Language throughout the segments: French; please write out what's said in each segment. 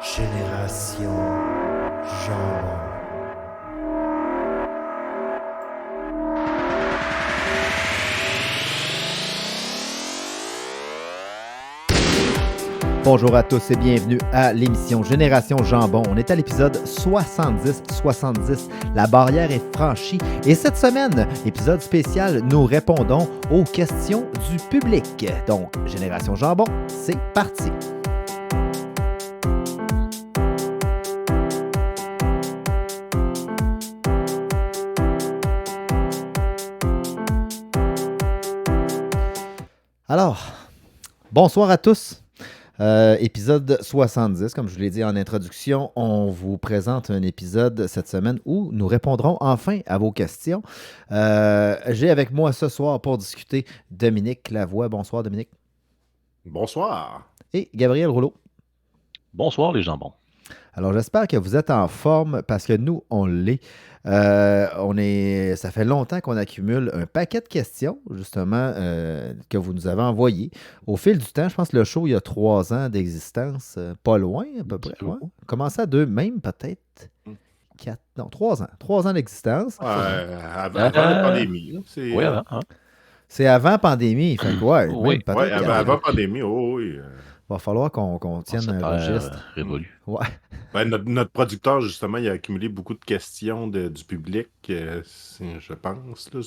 Génération Jambon. Bonjour à tous et bienvenue à l'émission Génération Jambon. On est à l'épisode 70. La barrière est franchie. Et cette semaine, épisode spécial, nous répondons aux questions du public. Donc, Génération Jambon, c'est parti. Alors, bonsoir à tous. Épisode 70, comme je vous l'ai dit en introduction, on vous présente un épisode cette semaine où nous répondrons enfin à vos questions. J'ai avec moi ce soir pour discuter Dominique Lavoie. Bonsoir Dominique. Bonsoir. Et Gabriel Rouleau. Bonsoir les jambons. Alors j'espère que vous êtes en forme parce que nous, on l'est. Ça fait longtemps qu'on accumule un paquet de questions, justement, que vous nous avez envoyées. Au fil du temps, je pense que le show, il y a 3 ans d'existence, pas loin à peu près. Ouais. Commencé à 2, même peut-être 4, non, 3 ans. 3 ans d'existence. Avant la pandémie. Oui, avant. Hein? C'est avant pandémie. Fait que, ouais, Oui. même peut-être. Avant pandémie, oui. Va falloir qu'on tienne un registre. Révolu. Ouais. Ben, notre producteur, justement, il a accumulé beaucoup de questions du public, je pense. Là.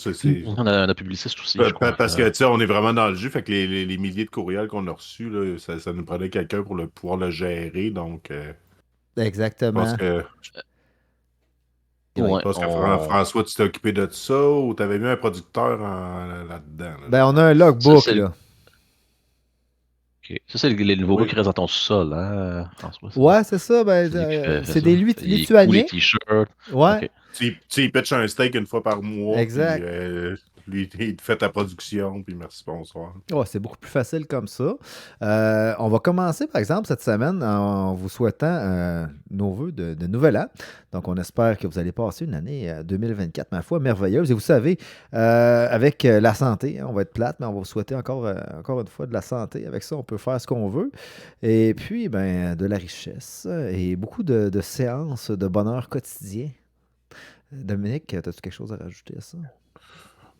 On a publiciste aussi. Parce que, tu sais, on est vraiment dans le jus. Fait que les milliers de courriels qu'on a reçus, là, ça nous prenait quelqu'un pour pouvoir le gérer. Donc, Exactement. Je pense que François, tu t'es occupé de ça ou tu avais mis un producteur là-dedans? Là. Ben, on a un logbook, là. Okay. Ça, c'est les nouveaux gars qui restent dans ton sous-sol, hein, François? Ouais, c'est ça. Ben, c'est des Lituaniens. Les t-shirts. Ouais. Okay. Tu pitches un steak une fois par mois. Exact. Puis, lui, il te fait ta production, puis merci, bonsoir. Oh, c'est beaucoup plus facile comme ça. On va commencer, par exemple, cette semaine en vous souhaitant nos vœux de nouvel an. Donc, on espère que vous allez passer une année 2024, ma foi, merveilleuse. Et vous savez, avec la santé, on va être plate, mais on va vous souhaiter encore une fois de la santé. Avec ça, on peut faire ce qu'on veut. Et puis, ben, de la richesse et beaucoup de séances de bonheur quotidien. Dominique, as-tu quelque chose à rajouter à ça?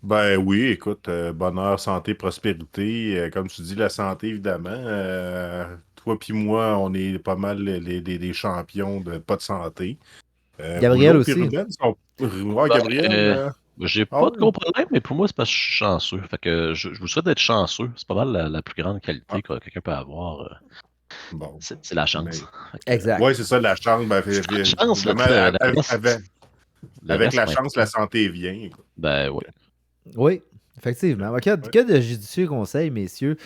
Ben oui, écoute, bonheur, santé, prospérité. Comme tu dis, la santé, évidemment. Toi puis moi, on est pas mal des champions de pas de santé. Gabriel aussi. Gabriel. J'ai pas de gros problème, mais pour moi, c'est parce que je suis chanceux. Fait que je vous souhaite d'être chanceux. C'est pas mal la plus grande qualité que quelqu'un peut avoir. Bon. C'est la chance. Exact. Oui, c'est ça, la chance. Ben, la chance, avec la chance, la santé vient. Écoute. Ben oui. Oui, effectivement. Que de judicieux conseils, messieurs.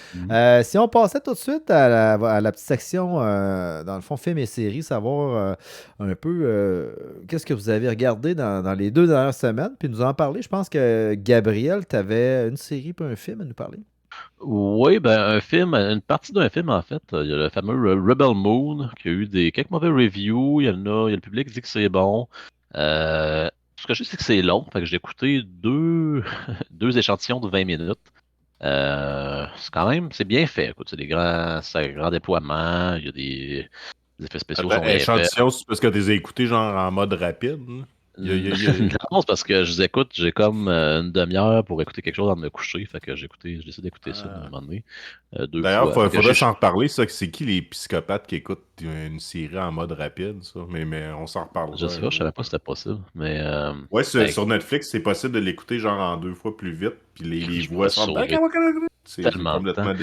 Si on passait tout de suite à la petite section, dans le fond, films et séries, savoir un peu qu'est-ce que vous avez regardé dans les 2 dernières semaines, puis nous en parler. Je pense que Gabriel, tu avais une série puis un film à nous parler. Oui, ben une partie d'un film en fait. Il y a le fameux Rebel Moon qui a eu quelques mauvais reviews. Il y a le public qui dit que c'est bon. Ce que je sais, c'est que c'est long. Fait que j'ai écouté deux échantillons de 20 minutes. C'est bien fait. Écoute, c'est un grand déploiement. Il y a des effets spéciaux. Échantillon, c'est parce que tu les as écoutés genre en mode rapide. Non, c'est parce que j'ai comme une demi-heure pour écouter quelque chose avant de me coucher. Fait que j'ai décidé d'écouter ça à un moment donné. D'ailleurs, il faudrait s'en reparler, ça. C'est qui les psychopathes qui écoutent une série en mode rapide, ça? Mais on s'en reparlera. Je sais pas, je savais pas si c'était possible. Mais, ouais, sur Netflix, c'est possible de l'écouter genre en 2 fois plus vite. Puis les voix sont tellement complètement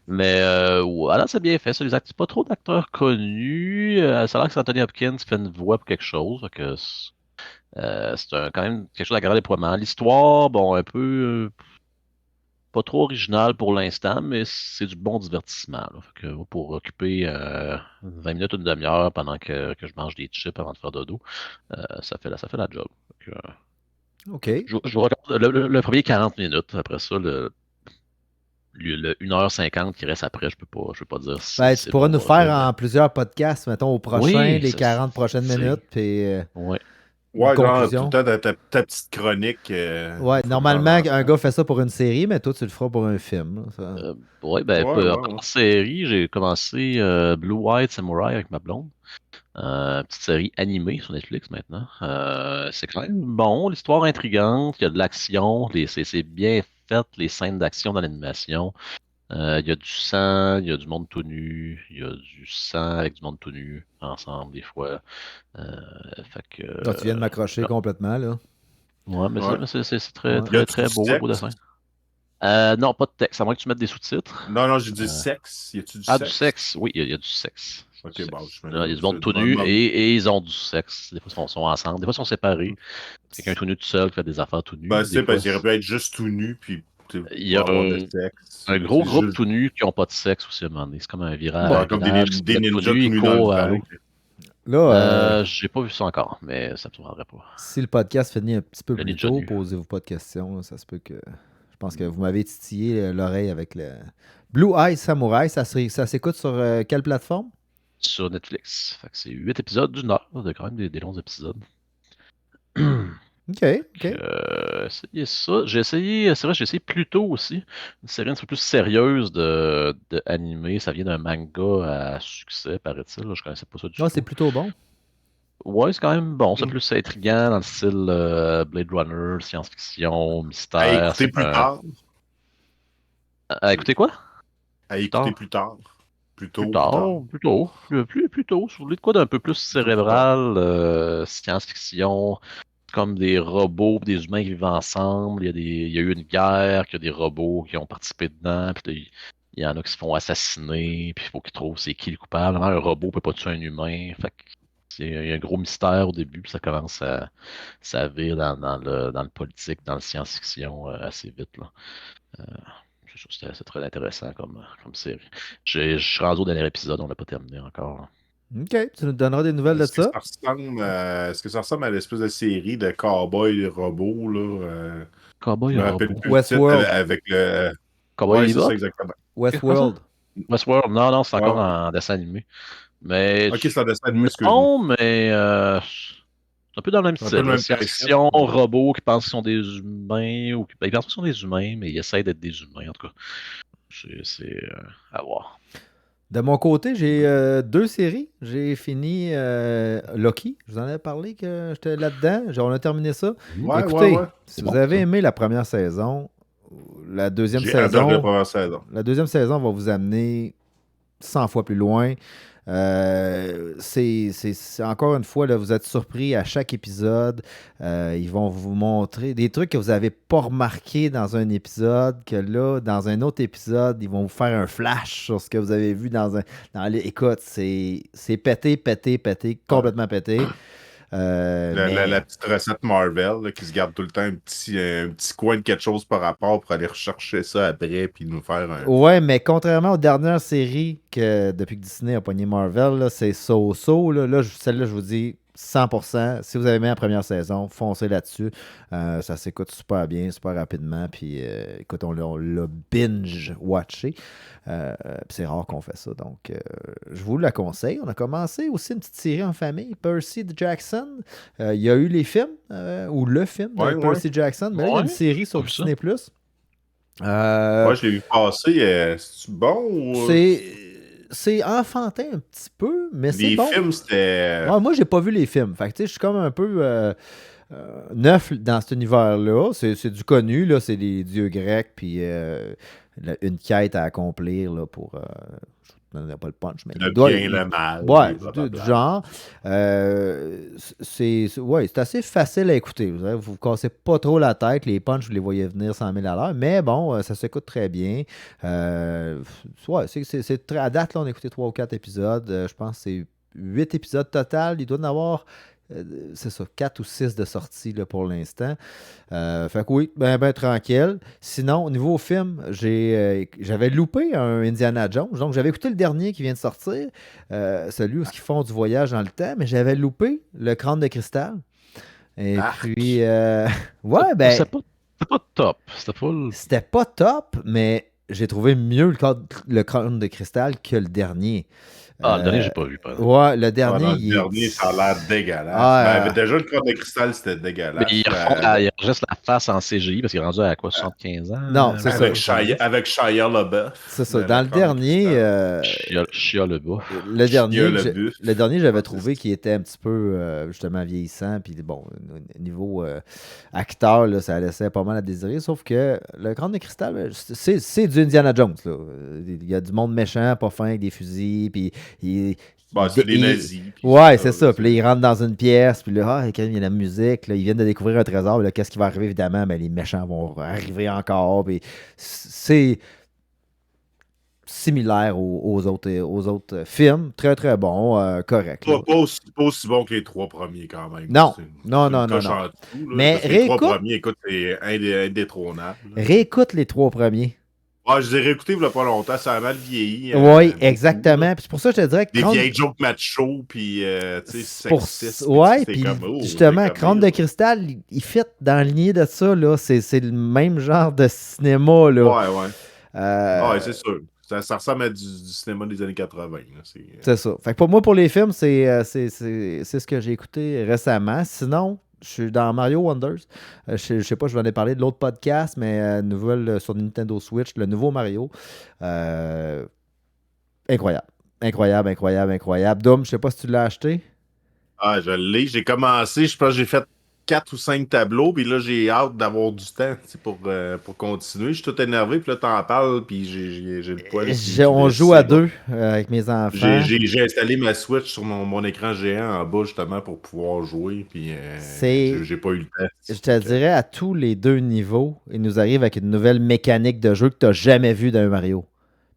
Mais voilà, c'est bien fait. Ça, c'est pas trop d'acteurs connus. Ça a l'air que c'est Anthony Hopkins qui fait une voix pour quelque chose. Fait que c'est quand même quelque chose à grand déploiement. L'histoire, bon, un peu pas trop original pour l'instant, mais c'est du bon divertissement. Là. Fait que, pour occuper 20 minutes, une demi-heure pendant que je mange des chips avant de faire dodo, ça fait la job. Fait que, OK. Je regarde le premier 40 minutes. Après ça, le 1h50 qui reste après, je peux pas dire si ben, tu pourras nous faire en plusieurs podcasts, mettons, au prochain, Oui, les 40 prochaines minutes. Puis, ouais. une Ouais, genre, tout conclusion. le temps, ta petite chronique. Ouais, Faut de temps normalement, en un temps. gars fait ça pour une série, mais toi, tu le feras pour un film, là, ça. Ouais, ben, Ouais, ouais, pas ouais. de série, j'ai commencé Blue White Samurai avec ma blonde. Petite série animée sur Netflix maintenant. C'est quand même bon, l'histoire intrigante, il y a de l'action, c'est bien fait, les scènes d'action dans l'animation. Il y a du sang, il y a du monde tout nu, il y a du sang avec du monde tout nu ensemble des fois. Euh, fait que, Là, tu viens de m'accrocher ah, complètement, là. ouais, mais Ouais. c'est très, Ouais. Y très, a-tu très du beau, beau sexe? dessin. Non, pas de texte, à moins que tu mettes des sous-titres. Non, non, j'ai dit Euh, sexe. Y a-tu du Ah, du sexe? sexe. Oui, il y a du sexe. Du Ok, bon, sexe. je Là, il y a me. du monde tout nu et ils ont du sexe. Des fois, ils sont ensemble. Des fois, ils sont séparés. Quelqu'un tout nu tout seul qui fait des affaires tout nu. Ben, Des c'est fois, parce qu'il aurait pu être juste tout nu, puis il y pas a avoir de sexe. un gros C'est groupe juste. tout nu qui n'ont pas de sexe aussi à un moment donné. C'est comme un Bon, Genre un comme village qui se des mettent tout ninjas nu, tout ils nus dans le courent à vent. l'eau. là, J'ai pas vu ça encore, mais ça me surprendrait pas. si le podcast finit un petit peu Le plus ninja tôt, nu. posez-vous pas de questions, là, ça se peut que... Je pense que vous m'avez titillé l'oreille avec le... Blue Eye Samurai, ça s'écoute sur quelle plateforme? Sur Netflix. Fait que c'est 8 épisodes d'une heure. C'est quand même des longs épisodes. OK, OK. Essayez ça. J'ai essayé, c'est vrai, j'ai essayé plus tôt aussi. Une série un petit peu plus sérieuse de animé. Ça vient d'un manga à succès, paraît-il. Là, je connaissais pas ça du Ah, c'est tout. plutôt bon. Ouais, c'est quand même bon. C'est plus intriguant dans le style Blade Runner, science-fiction, À mystère. écouter C'est plus un... tard. Écoutez quoi? À Plus écouter tard. plus tard. Plus Plus tôt, plus tard. tard, plus tôt, plus tôt. Si vous voulez de quoi d'un peu plus Plus tôt, plus tard. cérébral, science-fiction, comme des robots, des humains qui vivent ensemble. Il y a eu une guerre, qu'il y a des robots qui ont participé dedans, puis là, il y en a qui se font assassiner, puis il faut qu'ils trouvent c'est qui le coupable. Vraiment, un robot peut pas tuer un humain. Fait que il y a un gros mystère au début, puis ça commence ça vire dans le politique, dans le science-fiction assez vite, là. Euh, c'est très intéressant comme série. Je suis rendu au dernier épisode, on l'a pas terminé encore. OK, tu nous donneras des nouvelles de ça? Est-ce que ça ressemble à l'espèce de série de cowboy robots, là? Cowboy Je et me rappelle robot. plus le titre Westworld. avec le. Cowboy Ouais, c'est ça Bebop? exactement. Qu'est-ce que c'est ça? Westworld. Westworld, non, non, c'est Ouais, encore ouais. en dessin animé. Mais Ok, c'est un dessin animé, excuse-moi. non, mais c'est un peu dans le même C'est un peu style, le là. même principe. Science-fiction, robots qui pensent qu'ils sont des humains, ou ben, ils pensent qu'ils sont des humains, mais ils essayent d'être des humains, en tout cas. C'est à voir. De mon côté, j'ai deux séries. J'ai fini Loki. Je vous en avais parlé que j'étais là-dedans. On a terminé ça. Ouais, ouais, Écoutez, ouais. si C'est vous bon, avez ça. aimé la première saison, la deuxième J'ai adoré la saison, première saison. la deuxième saison va vous amener 100 fois plus loin. C'est encore une fois, là, vous êtes surpris à chaque épisode. Ils vont vous montrer des trucs que vous n'avez pas remarqué dans un épisode, que là, dans un autre épisode, ils vont vous faire un flash sur ce que vous avez vu Écoute, c'est pété, pété, pété, Ouais. complètement pété. La Mais petite recette Marvel là, qui se garde tout le temps un petit coin de quelque chose par rapport pour aller rechercher ça après puis nous faire un. ouais, mais contrairement aux dernières séries que depuis que Disney a pogné Marvel, là, c'est so-so. Celle-là, je vous dis 100%. Si vous avez aimé la première saison, foncez là-dessus. Ça s'écoute super bien, super rapidement. Puis écoute, on l'a binge-watché. Puis c'est rare qu'on fait ça. Donc, je vous la conseille. On a commencé aussi une petite série en famille, Percy Jackson. Il y a eu les films, ou le film de Ouais, ouais. Percy Jackson. Mais là, il y a une Ouais, série sur pas vu ça. Disney+. Moi, je l'ai vu passer. C'est bon ou. C'est enfantin un petit peu, mais c'est Les bon. films, c'était. Ouais, moi, j'ai pas vu les films. Fait que, tu sais, je suis comme un peu neuf dans cet univers-là. C'est du connu, là. C'est des dieux grecs, puis une quête à accomplir là, pour... je ne donnerai pas le punch, mais Le bien, le mal. Ouais, blablabla. du genre. Ouais, c'est assez facile à écouter. Vous ne vous cassez pas trop la tête. Les punchs, vous les voyez venir 100 000 à l'heure. Mais bon, ça s'écoute très bien. Ouais, c'est très... À date, là, on a écouté 3 ou 4 épisodes. Je pense que c'est 8 épisodes total. Il doit y en avoir, c'est ça, 4 ou 6 de sortie là, pour l'instant. Fait que oui, ben tranquille. Sinon, au niveau film, j'avais loupé un Indiana Jones. Donc, j'avais écouté le dernier qui vient de sortir, celui où ils font du voyage dans le temps, mais j'avais loupé le Crâne de cristal. Et puis, ouais, ben, C'était pas top. C'était pas le... c'était pas top, mais j'ai trouvé mieux le Crâne de Cristal que le dernier. Ah, le dernier, Euh, j'ai pas vu, par exemple. ouais, le Ah, dernier, dans le il est. dernier, ça a l'air dégueulasse. Ben, Ah, déjà, le Crâne de Cristal, c'était Mais dégueulasse. ils refont ils enregistrent la face en CGI parce qu'il est rendu à quoi, 75 ans, non, c'est ça. Avec Shia LaBeouf, C'est ça. le Dans le Crâne de dernier, Cristal. Chia le bas. Shia LaBeouf. le dernier, j'avais Ouais, trouvé qu'il était un petit peu justement vieillissant. Puis bon, niveau acteur, là, ça laissait pas mal à désirer. Sauf que le Crâne de Cristal, c'est du Indiana Jones. Là. Il y a du monde méchant, pas fin, avec des fusils. Puis Ben, c'est des nazis. Puis ouais, c'est là, ça. Puis là, ils rentrent dans une pièce. Puis là, quand il y a la musique. Là, ils viennent de découvrir un trésor. Là, qu'est-ce qui va arriver, évidemment? Ben, les méchants vont arriver encore. Puis c'est similaire aux autres films. Très, très bon. Correct. Là. Pas aussi bon que les 3 premiers, quand même. Non. C'est Non, une non, non, coche non. en dessous, là, Mais parce que les 3 réécoute, premiers, écoute, c'est indétrônable. Là. réécoute les 3 premiers. Ah, je les ai réécoutés il y a pas longtemps, ça a mal vieilli. Oui, Beaucoup, exactement. là. Puis c'est pour ça que je te dirais que Des vieilles jokes macho, puis tu sais, pour... sexistes. Ouais, C'était puis comme, oh, justement, c'est comme Crâne de Cristal, il fit dans le lignée de ça. Là. C'est le même genre de cinéma. Là. Ouais, ouais. Euh, Ouais, c'est sûr. Ça ressemble à du cinéma des années 80. Là. C'est ça. Fait que pour moi, pour les films, c'est ce que j'ai écouté récemment. Sinon, je suis dans Mario Wonders. Je sais pas, je vous en ai parlé de l'autre podcast, mais nouvelle sur Nintendo Switch, le nouveau Mario. Euh, incroyable. Incroyable, incroyable, incroyable. Dom, je sais pas si tu l'as acheté. Ah, je l'ai. J'ai commencé, je pense que j'ai fait 4 ou 5 tableaux, puis là, j'ai hâte d'avoir du temps tu sais, pour continuer. Je suis tout énervé, puis là, t'en parles, puis j'ai le poil qui On joue à blesse. deux avec mes enfants. J'ai installé ma Switch sur mon écran géant en bas, justement, pour pouvoir jouer, puis C'est, j'ai pas eu le temps. je te dirais, à tous les deux niveaux, il nous arrive avec une nouvelle mécanique de jeu que tu n'as jamais vue d'un Mario.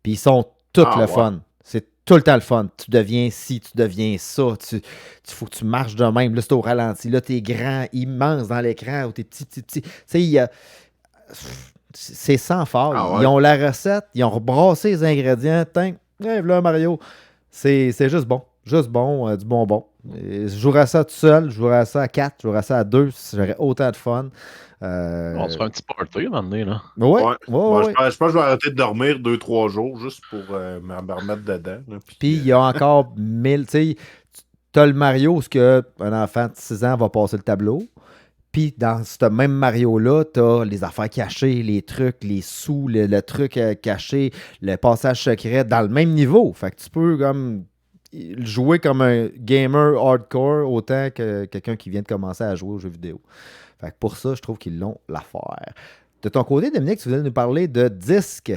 Puis ils sont toutes Ah, le ouais. fun. C'est tout le temps le fun. Tu deviens ci, tu deviens ça. Faut que tu marches de même. Là, c'est au ralenti. Là, t'es grand, immense dans l'écran, ou t'es petit, petit, petit. Tu sais, c'est sans faille. Ah, Ils ouais. ont la recette, ils ont rebrassé les ingrédients. Tiens, là, Mario. C'est juste bon. Juste bon, du bonbon. Et je jouerais à ça tout seul, je jouerais à ça à 4, je jouerais à ça à 2, j'aurais autant de fun. On se fait un petit party à un moment donné, là. Ouais, Ouais. ouais, Bon, ouais. je pense que je vais arrêter de dormir 2-3 jours juste pour me remettre dedans. Là, Puis il y a encore 1000, tu sais, t'as le Mario, ce que un enfant de 6 ans va passer le tableau. Puis dans ce même Mario-là, t'as les affaires cachées, les trucs, les sous, le truc caché, le passage secret dans le même niveau. Fait que tu peux comme jouer comme un gamer hardcore autant que quelqu'un qui vient de commencer à jouer aux jeux vidéo. Fait que pour ça, je trouve qu'ils l'ont l'affaire. De ton côté, Dominique, tu voulais nous parler de disques.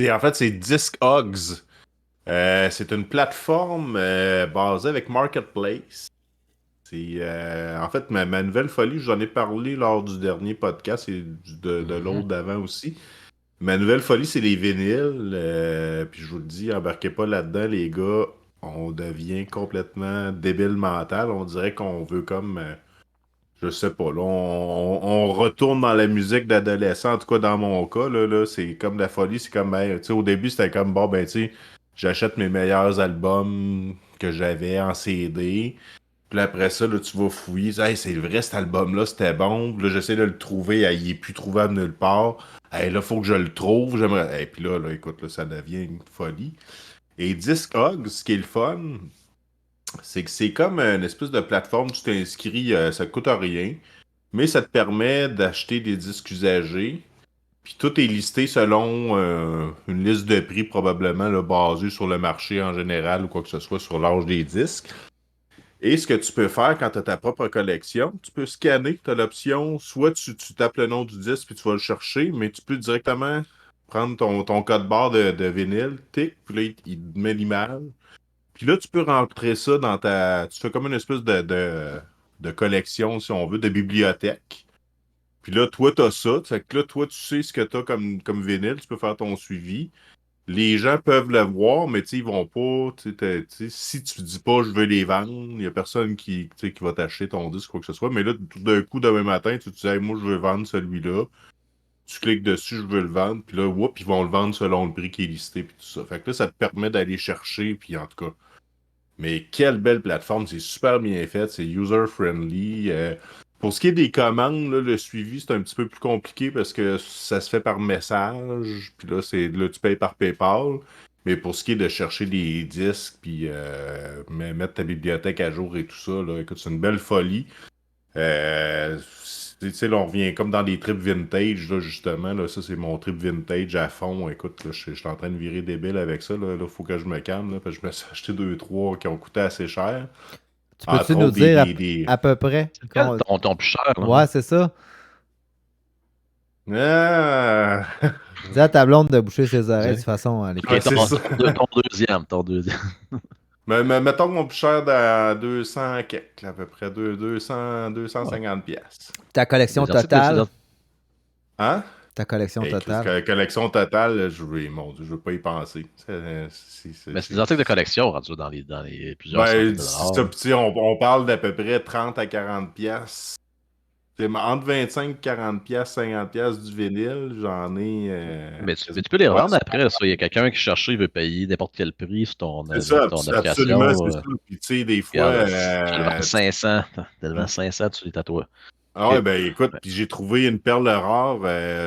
En fait, c'est Discogs. C'est une plateforme basée avec Marketplace. En fait, ma nouvelle folie, j'en ai parlé lors du dernier podcast et de l'autre d'avant aussi. Ma nouvelle folie, c'est les vinyles. Puis je vous le dis, embarquez pas là-dedans, les gars. On devient complètement débile mental. On dirait qu'on veut comme... je sais pas, là, on retourne dans la musique d'adolescent, en tout cas dans mon cas, là, c'est comme la folie, c'est comme, ben, tu sais, au début, c'était comme, bon, ben, tu sais, j'achète mes meilleurs albums que j'avais en CD, puis après ça, là, tu vas fouiller, hey, c'est vrai, cet album-là, c'était bon, puis là, j'essaie de le trouver, hey, il est plus trouvable nulle part, hey, là, faut que je le trouve, j'aimerais, et puis là, écoute, là, ça devient une folie. Et Discogs, ce qui est le fun, c'est que c'est comme une espèce de plateforme, tu t'inscris, ça te coûte rien, mais ça te permet d'acheter des disques usagés. Puis tout est listé selon une liste de prix probablement là, basée sur le marché en général ou quoi que ce soit sur l'âge des disques. Et ce que tu peux faire quand tu as ta propre collection, tu peux scanner, tu as l'option, soit tu tapes le nom du disque puis tu vas le chercher, mais tu peux directement prendre ton code barre de vinyle, tic, puis là, il te met l'image. Puis là, tu peux rentrer ça dans ta... Tu fais comme une espèce de collection, si on veut, de bibliothèque. Puis là, toi, t'as ça. Fait que là, toi, tu sais ce que t'as comme vinyle. Tu peux faire ton suivi. Les gens peuvent le voir, mais tu sais, ils vont pas... tu sais, si tu dis pas, je veux les vendre, il n'y a personne qui va t'acheter ton disque, quoi que ce soit. Mais là, tout d'un coup, demain matin, tu te dis, hey, moi, je veux vendre celui-là. Tu cliques dessus, je veux le vendre. Puis là, whoop, ils vont le vendre selon le prix qui est listé. Puis tout ça. Fait que là, ça te permet d'aller chercher. Puis en tout cas... Mais quelle belle plateforme, c'est super bien fait, c'est user-friendly. Pour ce qui est des commandes, là, le suivi, c'est un petit peu plus compliqué parce que ça se fait par message. Puis là, tu payes par PayPal. Mais pour ce qui est de chercher des disques, puis mettre ta bibliothèque à jour et tout ça, là, écoute, c'est une belle folie. Tu sais, là, on revient comme dans des trips vintage, là, justement. Là, ça, c'est mon trip vintage à fond. Écoute, là, je suis en train de virer débile avec ça. Là, faut que je me calme, là, parce que je me suis acheté deux, trois qui ont coûté assez cher. Tu peux-tu Entre nous autres, dire à peu près? C'est quel ton plus cher, là? Ouais, c'est ça. Ah! Dis à ta blonde de boucher ses oreilles de toute façon. Elle Ouais, Ok, écoute. c'est ça. ton deuxième. Mais mettons que mon plus cher à 200 quelques, là, à peu près 250 pièces. Ta collection Des articles totale. Hein? Ta collection Hey, Chris, totale. collection totale, mon Dieu, je veux pas y penser. Mais c'est des articles de collection rendus dans les plusieurs centaines Ben, de c'est ça, dollars. petit, on parle d'à peu près 30 à 40 pièces. Entre 25 et 40 pièces, 50 pièces du vinyle, j'en ai... Mais tu peux les ouais, revendre après. Ça. Il y a quelqu'un qui cherche ça, il veut payer n'importe quel prix sur c'est ça, ton absolument, application. c'est ça. Puis, tu sais, des fois... Regarde, je te le vends 500. Je te le vends 500, tu les tatoues. Ah ouais, Ok. ben écoute, Ouais. puis j'ai trouvé une perle rare.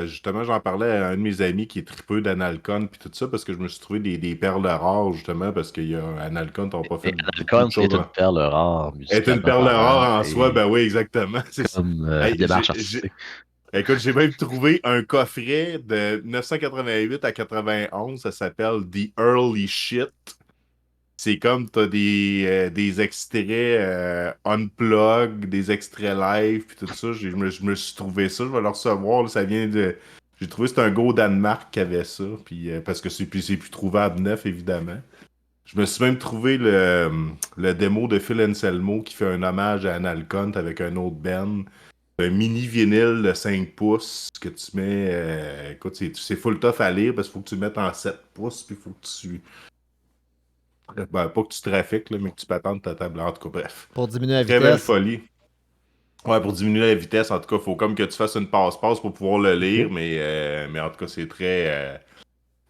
Justement, j'en parlais à un de mes amis qui est tripeux d'Analcon puis tout ça, parce que je me suis trouvé des perles rares, justement, parce qu'il y a Analcon, t'as pas fait Et beaucoup de Analcon choses. est une perle rare, Elle est une musicalement perle parlant, rare en soi, et ben oui, exactement. C'est ça. comme Hey, démarche artistique. écoute, j'ai même trouvé un coffret de 1988 à 91, ça s'appelle The Early Shit. C'est comme t'as des extraits unplug, des extraits live, puis tout ça. Je me suis trouvé ça, je vais le recevoir. Là, ça vient de. J'ai trouvé que c'est un gars au Danemark qui avait ça, puis parce que c'est plus trouvable neuf, évidemment. Je me suis même trouvé le démo de Phil Anselmo qui fait un hommage à Analcont avec un autre band. Un mini vinyle de 5 pouces que tu mets. Écoute, c'est full tough à lire parce qu'il faut que tu le mettes en 7 pouces, puis il faut que tu. Ben, pas que tu trafiques, là, mais que tu patentes ta table. En tout cas, bref. Pour diminuer la Très belle vitesse. folie. Ouais, pour diminuer la vitesse, en tout cas, il faut comme que tu fasses une passe-passe pour pouvoir le lire, Ok. mais en tout cas, c'est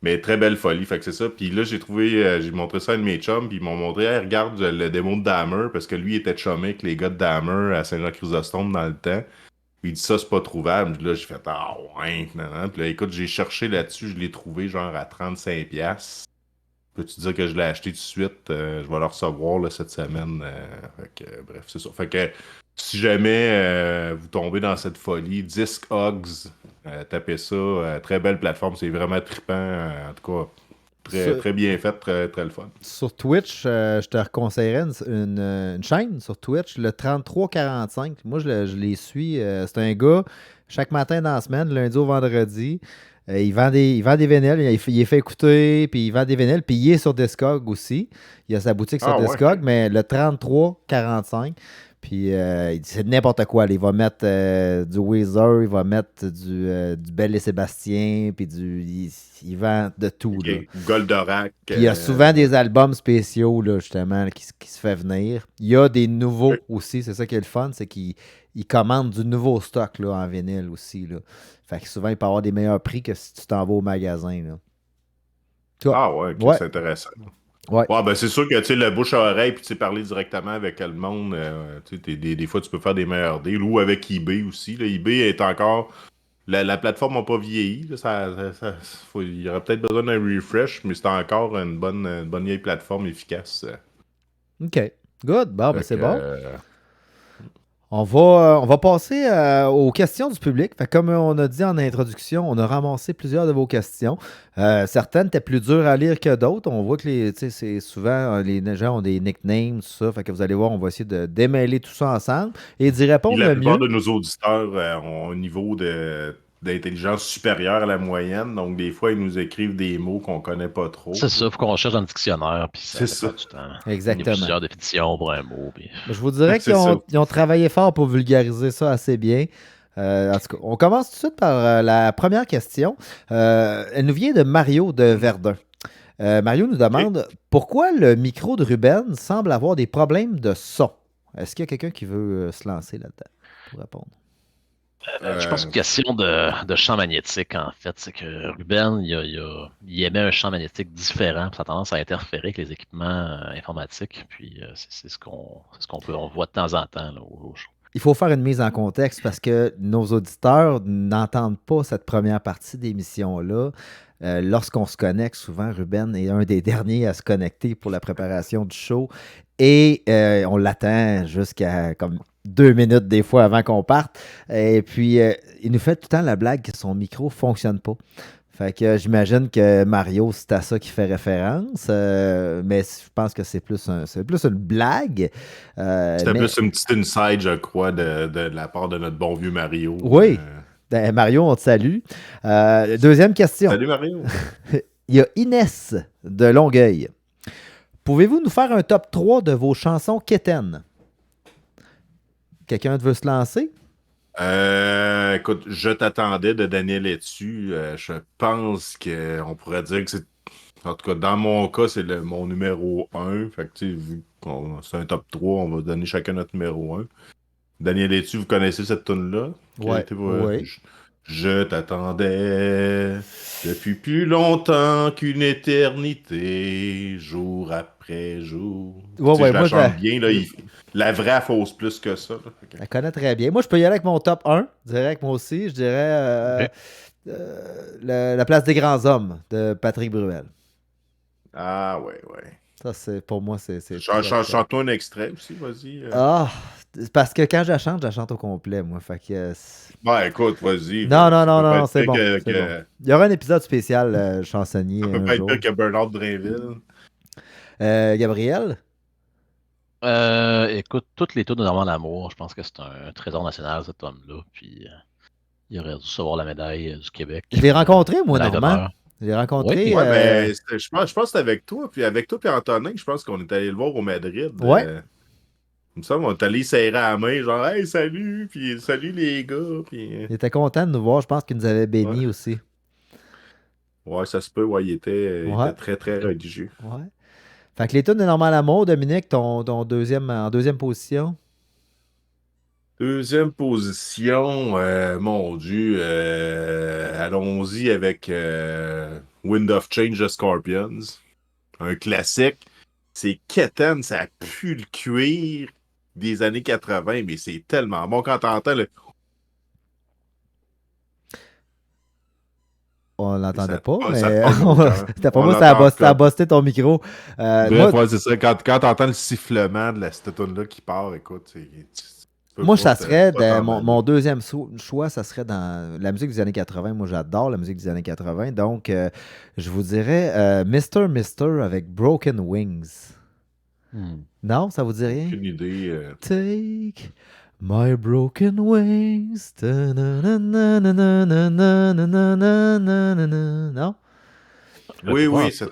mais très belle folie. Fait que c'est ça. Puis là, j'ai montré ça à un de mes chums, puis ils m'ont montré, hey, regarde le démo de Dahmer, parce que lui était chumé avec les gars de Dahmer à Saint-Jean-Chrysostome dans le temps. Puis il dit ça, c'est pas trouvable. Puis là, j'ai fait, ah ouais, nan, nan. Puis là, écoute, j'ai cherché là-dessus, je l'ai trouvé genre à 35$. Peux-tu dire que je l'ai acheté tout de suite? Je vais le recevoir là, cette semaine. Fait que, bref, c'est ça. Fait que si jamais vous tombez dans cette folie, Discogs, tapez ça. Très belle plateforme. C'est vraiment trippant. En tout cas, très, Sur, très bien fait, très, très le fun. sur Twitch, je te reconseillerais une chaîne sur Twitch, le 3345. Moi, je les suis. C'est un gars, chaque matin dans la semaine, lundi au vendredi. Il vend des vinyles, il les fait écouter, puis il vend des vinyles, puis il est sur Discog aussi. Il a sa boutique sur Ah ouais. Discog, mais le 3345. Puis c'est n'importe quoi. Là. Il va mettre du Weezer, il va mettre du Belle et Sébastien, puis il vend de tout. Là. Ok. Goldorak. Puis il y a souvent des albums spéciaux, là, justement, là, qui se fait venir. Il y a des nouveaux aussi, c'est ça qui est le fun, c'est qu'il commande du nouveau stock là, en vinyle aussi. Là. Fait que souvent, il peut avoir des meilleurs prix que si tu t'en vas au magasin. Là. Toi, Ah ouais, ok, ouais, c'est intéressant. ouais. Ouais, ben c'est sûr que tu sais, le bouche à oreille, puis tu sais, parler directement avec le monde, tu sais, des fois tu peux faire des meilleurs deals, ou avec eBay aussi. Là. eBay est encore. La plateforme n'a pas vieilli. Là, il y aurait peut-être besoin d'un refresh, mais c'est encore une bonne vieille plateforme efficace. OK. Good. Bon, ben Fait c'est que, bon. On va passer aux questions du public. Fait que comme on a dit en introduction, on a ramassé plusieurs de vos questions. Certaines étaient plus dures à lire que d'autres. On voit que c'est souvent les gens ont des nicknames, tout ça. Fait que vous allez voir, on va essayer de démêler tout ça ensemble et d'y puis répondre la le plupart mieux. de nos auditeurs ont un niveau d'intelligence supérieur à la moyenne, donc des fois ils nous écrivent des mots qu'on connaît pas trop. C'est ça, il faut qu'on cherche dans le dictionnaire, puis ça C'est prend ça. du temps. Exactement. Il y a plusieurs définitions pour un mot. Puis... Je vous dirais C'est ça. ils ont travaillé fort pour vulgariser ça assez bien. En tout cas, on commence tout de suite par la première question. Elle nous vient de Mario de Verdun. Mario nous demande pourquoi le micro de Ruben semble avoir des problèmes de son. Est-ce qu'il y a quelqu'un qui veut se lancer là-dedans pour répondre? Je pense que c'est une question de champ magnétique, en fait. C'est que Ruben, il émet un champ magnétique différent, puis ça a tendance à interférer avec les équipements informatiques. Puis c'est ce qu'on voit de temps en temps là, au show. il faut faire une mise en contexte parce que nos auditeurs n'entendent pas cette première partie d'émission-là. Lorsqu'on se connecte, souvent, Ruben est un des derniers à se connecter pour la préparation du show et on l'attend jusqu'à comme 2 minutes des fois avant qu'on parte. Et puis, il nous fait tout le temps la blague que son micro ne fonctionne pas. Fait que j'imagine que Mario, c'est à ça qu'il fait référence, mais je pense que c'est plus une blague. C'était Mais plus une petite inside, je crois, de la part de notre bon vieux Mario. oui, ben, Mario, on te salue. Deuxième question. Salut Mario. Il y a Inès de Longueuil. Pouvez-vous nous faire un top 3 de vos chansons quétaines? Quelqu'un veut se lancer? Écoute, Je t'attendais de Daniel Etu. Je pense qu'on pourrait dire que c'est. En tout cas, dans mon cas, c'est mon numéro 1. Fait que, tu sais, vu que c'est un top 3, on va donner chacun notre numéro 1. Daniel Etu, vous connaissez cette tune-là? Ouais. Oui. Je t'attendais depuis plus longtemps qu'une éternité, jour après jour. Ouais, Tu sais, ouais, je la moi, chante bien, là. La vraie fausse plus que ça. Là. je la connais très bien. Moi, je peux y aller avec mon top 1, direct, moi aussi. Je dirais Ok. la place des grands hommes de Patrick Bruel. Ah, ouais. Ça, pour moi, c'est très, très... Chante-toi un extrait aussi, vas-y. Ah, parce que quand je la chante au complet, moi. Fait que... Ben, écoute, vas-y. Non, Ça peut pas être c'est pire bon, que- c'est que- bon. Il y aura un épisode spécial chansonnier Ça peut un pas être jour. pire que Bernard Drainville. Gabriel? Écoute, toutes les tunes de Normand Lamour, je pense que c'est un trésor national, cet homme-là. Puis il aurait dû recevoir la médaille du Québec. Je l'ai rencontré, moi, Médaille Normand. d'honneur. Je l'ai rencontré. Oui. Ouais, mais je pense que c'était avec toi. Puis avec toi et Antonin, je pense qu'on est allé le voir au Madrid. Ouais. Il me semble qu'on est allé serrer à la main, genre, hey, salut, puis salut les gars. Puis... Il était content de nous voir. Je pense qu'il nous avait bénis aussi. Ouais, ça se peut. Ouais, il était très, très religieux. Ouais. Fait que les tunes de Normand Lamour, Dominique, ton en deuxième position. Deuxième position, mon Dieu, allons-y avec Wind of Change de Scorpions. Un classique. C'est quétaine, ça pue le cuir des années 80, mais c'est tellement bon quand t'entends le... On l'entendait Ça- pas, ça mais pogne au cœur. c'était pas On moi, l'entend ça a encore. busté ton micro. Bref, Moi, ouais, c'est ça. Quand t'entends le sifflement de cette tune-là qui part, écoute, tu peux moi, pas ça serait pas t'en mon aller. deuxième choix, ça serait dans la musique des années 80. Moi, j'adore la musique des années 80. Donc, je vous dirais Mr. Mister avec Broken Wings. Non, ça vous dit rien? Aucune idée. Take my broken wings. Non? Oui, c'est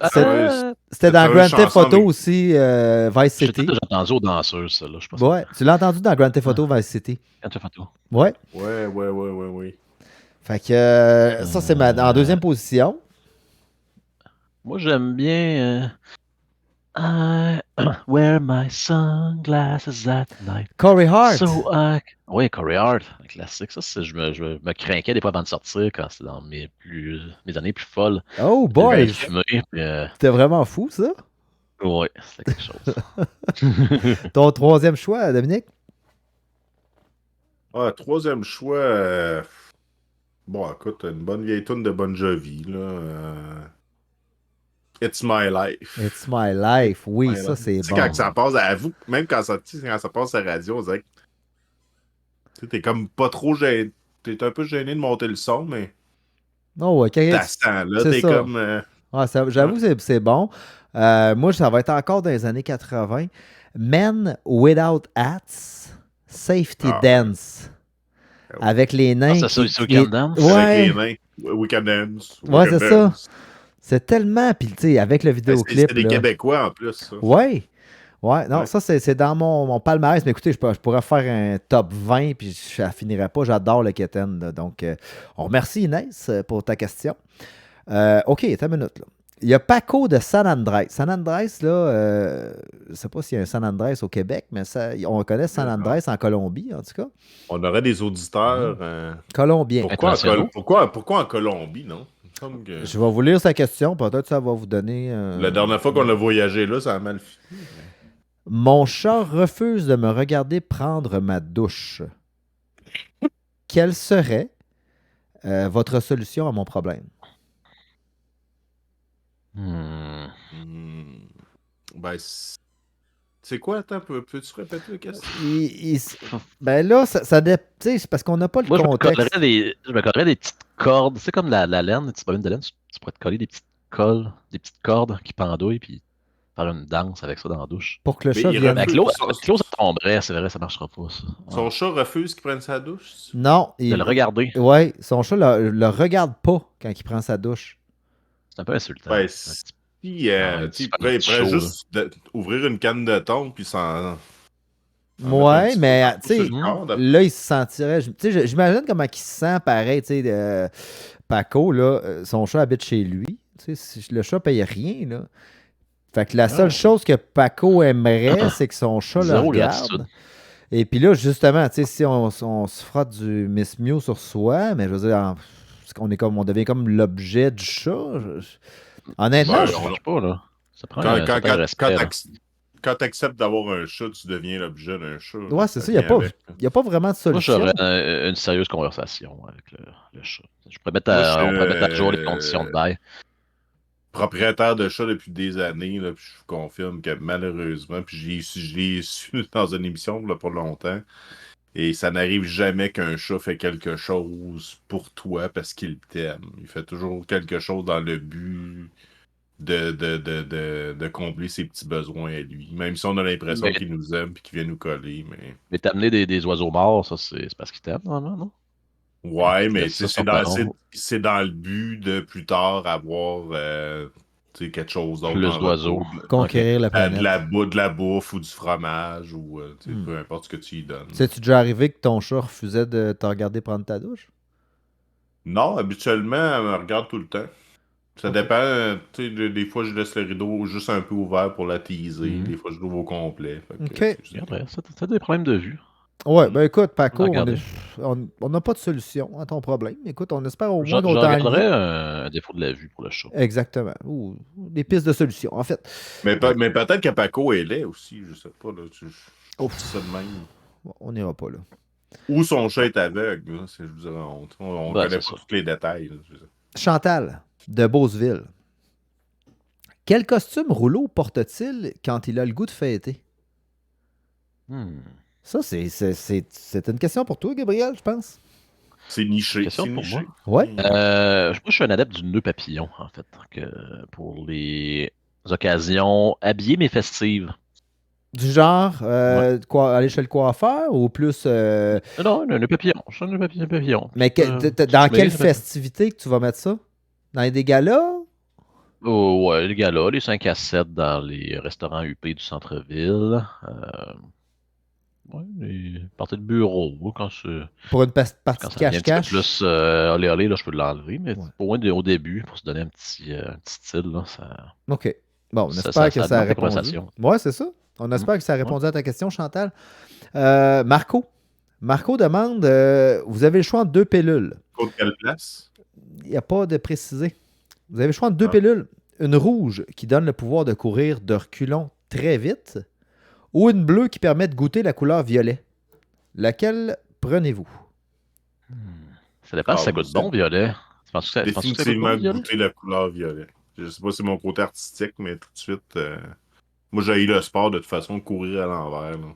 C'était dans une Grand Theft chanson Auto avec- aussi, Vice J'ai City. déjà entendu aux danseuses, ça, là, je pense. Ouais, tu l'as entendu dans Grand Theft Auto Vice City. Quand tu fais tout. Ouais. Ouais. Fait que ça, c'est en deuxième position. Moi, j'aime bien I wear my sunglasses at night. Corey Hart. Oui, Corey Hart, un classique. Ça, je me craquais des fois avant de sortir quand c'était dans mes années plus folles. Oh Je boy, fumais, puis, c'était vraiment fou ça. ouais, c'était quelque chose. Ton troisième choix, Dominique? Ah, troisième choix. Bon, écoute, une bonne vieille tune de Bon Jovi, là. It's My Life. It's My Life. Oui, My ça Life. c'est Tu sais, bon. quand ça passe à vous, même quand ça passe à la radio, on dirait que tu sais, t'es comme pas trop gêné. T'es un peu gêné de monter le son, mais Oh, ouais, t'as ce temps-là, c'est t'es ça. comme. Ah, j'avoue que c'est bon. Moi, ça va être encore dans les années 80. Men Without Hats, Safety Ah, Dance. Avec les nains. Ah, c'est ça, Weekend Dance? Ouais, Avec les mains. Weekend Dance. Ouais, Weekend c'est ça. Dance. c'est tellement. Puis, tu sais, avec le vidéoclip. C'est des là. Québécois en plus, ça. Ouais. Ouais, non, Ouais. ça, c'est dans mon palmarès. Mais écoutez, je pourrais faire un top 20, puis je ne finirais pas. J'adore le Keten. Là. Donc, on remercie Inès pour ta question. OK, attends une minute. Là. Il y a Paco de San Andrés. San Andrés, là, je ne sais pas s'il y a un San Andrés au Québec, mais on connaît San Andrés en Colombie, en tout cas. On aurait des auditeurs. Colombien. Pourquoi en Colombie, non? Il me semble que Je vais vous lire sa question. Peut-être que ça va vous donner. la dernière fois qu'on a voyagé là, ça a mal fini. Mon chat refuse de me regarder prendre ma douche. Quelle serait votre solution à mon problème? Hmm. Ben, c'est quoi? Attends, peux-tu répéter la question? Ben là, ça tu sais, c'est parce qu'on n'a pas le Moi, contexte. je me collerais des petites cordes. C'est comme la laine, tu promènes de laine, tu pourrais te coller des petites colles, des petites cordes qui pendouillent, puis faire une danse avec ça dans la douche. Pour que le Mais chat il vienne. Mais refuse. avec l'eau, ça tomberait, c'est vrai, ça marchera pas, ça. Son Ouais. chat refuse qu'il prenne sa douche? Non, De le regarder, ouais, son chat le regarde pas quand il prend sa douche. c'est un peu insultant. Ben, Un si, petit- il super pourrait chaud, là. juste ouvrir une canne de thon puis s'en mettre un Ouais, petit peu mais partout tu sur sais, le corps. là, il se sentirait. Tu sais, j'imagine comment il se sent pareil. Tu sais, Paco, là, son chat habite chez lui. Tu sais, le chat paye rien, là. Fait que la seule Ah. chose que Paco aimerait, c'est que son chat le Zéro regarde. gratitude. Et puis là, justement, tu sais, si on se frotte du Miss Mew sur soi, mais je veux dire, on devient comme l'objet du chat. Honnêtement, Ouais, Ça marche pas, là. Ça prend Quand, un certain respect, là. quand t'acceptes d'avoir un chat, tu deviens l'objet d'un chat. ouais, c'est ça. Il vient avec. n'y a pas vraiment de Moi, solution. j'aurais une sérieuse conversation avec le chat. Moi, On pourrait mettre à jour les conditions de bail. propriétaire de chat depuis des années, là, puis je vous confirme que malheureusement, puis je l'ai su dans une émission là, pas longtemps, et ça n'arrive jamais qu'un chat fait quelque chose pour toi parce qu'il t'aime. Il fait toujours quelque chose dans le but de combler ses petits besoins à lui. Même si on a l'impression Mais, qu'il nous aime et qu'il vient nous coller, mais... mais t'amener des oiseaux morts, ça, c'est parce qu'ils t'aiment, normalement, non? Ouais, Tu mais laisses tu sais, ça sur ta ronde. c'est dans le but de plus tard avoir tu sais, quelque chose d'autre Plus en d'oiseaux. retour. Conquérir la De planète. de la bouffe ou du fromage ou tu sais, peu importe ce que tu y donnes. C'est-tu déjà arrivé que ton chat refusait de te regarder prendre ta douche? Non, habituellement, elle me regarde tout le temps. Ça dépend. Tu sais, des fois, je laisse le rideau juste un peu ouvert pour la teaser. Des fois, je l'ouvre au complet. Fait que, OK. Regarde, ouais, ça a des problèmes de vue. Ouais, ben écoute, Paco, Regardez. on n'a pas de solution à ton problème. Écoute, on espère au Je moins qu'on t'en regarderais un défaut de la vue pour le chat. Exactement. Ou des pistes de solution, en fait. mais peut-être que Paco est laid aussi, je sais pas. Là, je Ouf. dis ça de même. Bon, on n'ira pas là. Ou son chat est aveugle. Là, je vous dirais, on Ben, connaît c'est pas ça. tous les détails. Là, je veux dire. Chantal, de Beauceville. Quel costume Rouleau porte-t-il quand il a le goût de fêter? Hmm. Ça, c'est une question pour toi, Gabriel, je pense. C'est niché. Question C'est pour niché. moi. Ouais. Moi, je suis un adepte du nœud papillon, en fait, pour les occasions habillées mais festives. Du genre, aller chez le coiffeur ou plus. Non, un nœud papillon. Je suis un nœud papillon. Mais dans quelle festivité que tu vas mettre ça? Dans des galas? Oh, ouais, les galas, les 5 à 7 dans les restaurants UP du centre-ville. Ouais, les parties de bureau, quand Pour une partie ça devient un petit peu cache-cache? plus olé olé, là, je peux l'enlever, mais Ouais. au moins au début, pour se donner un petit style, là, ça. OK. Bon, on Ça- espère ça que ça a alimente la répondu. conversation. Ouais, c'est ça. On espère que ça a répondu à ta question, Chantal. Marco. Marco demande vous avez le choix entre deux pilules. Contre quelle place? Il n'y a pas de précisé. Vous avez le choix entre deux pilules. Une rouge qui donne le pouvoir de courir de reculons très vite ou une bleue qui permet de goûter la couleur violet. Laquelle prenez-vous? Ça dépend si ça goûte bon, violet. Tu penses que ça goûte Définitivement bon, violet? goûter la couleur violet. Je sais pas si c'est mon côté artistique, mais tout de suite, moi j'ai eu le sport de toute façon de courir à l'envers. Là.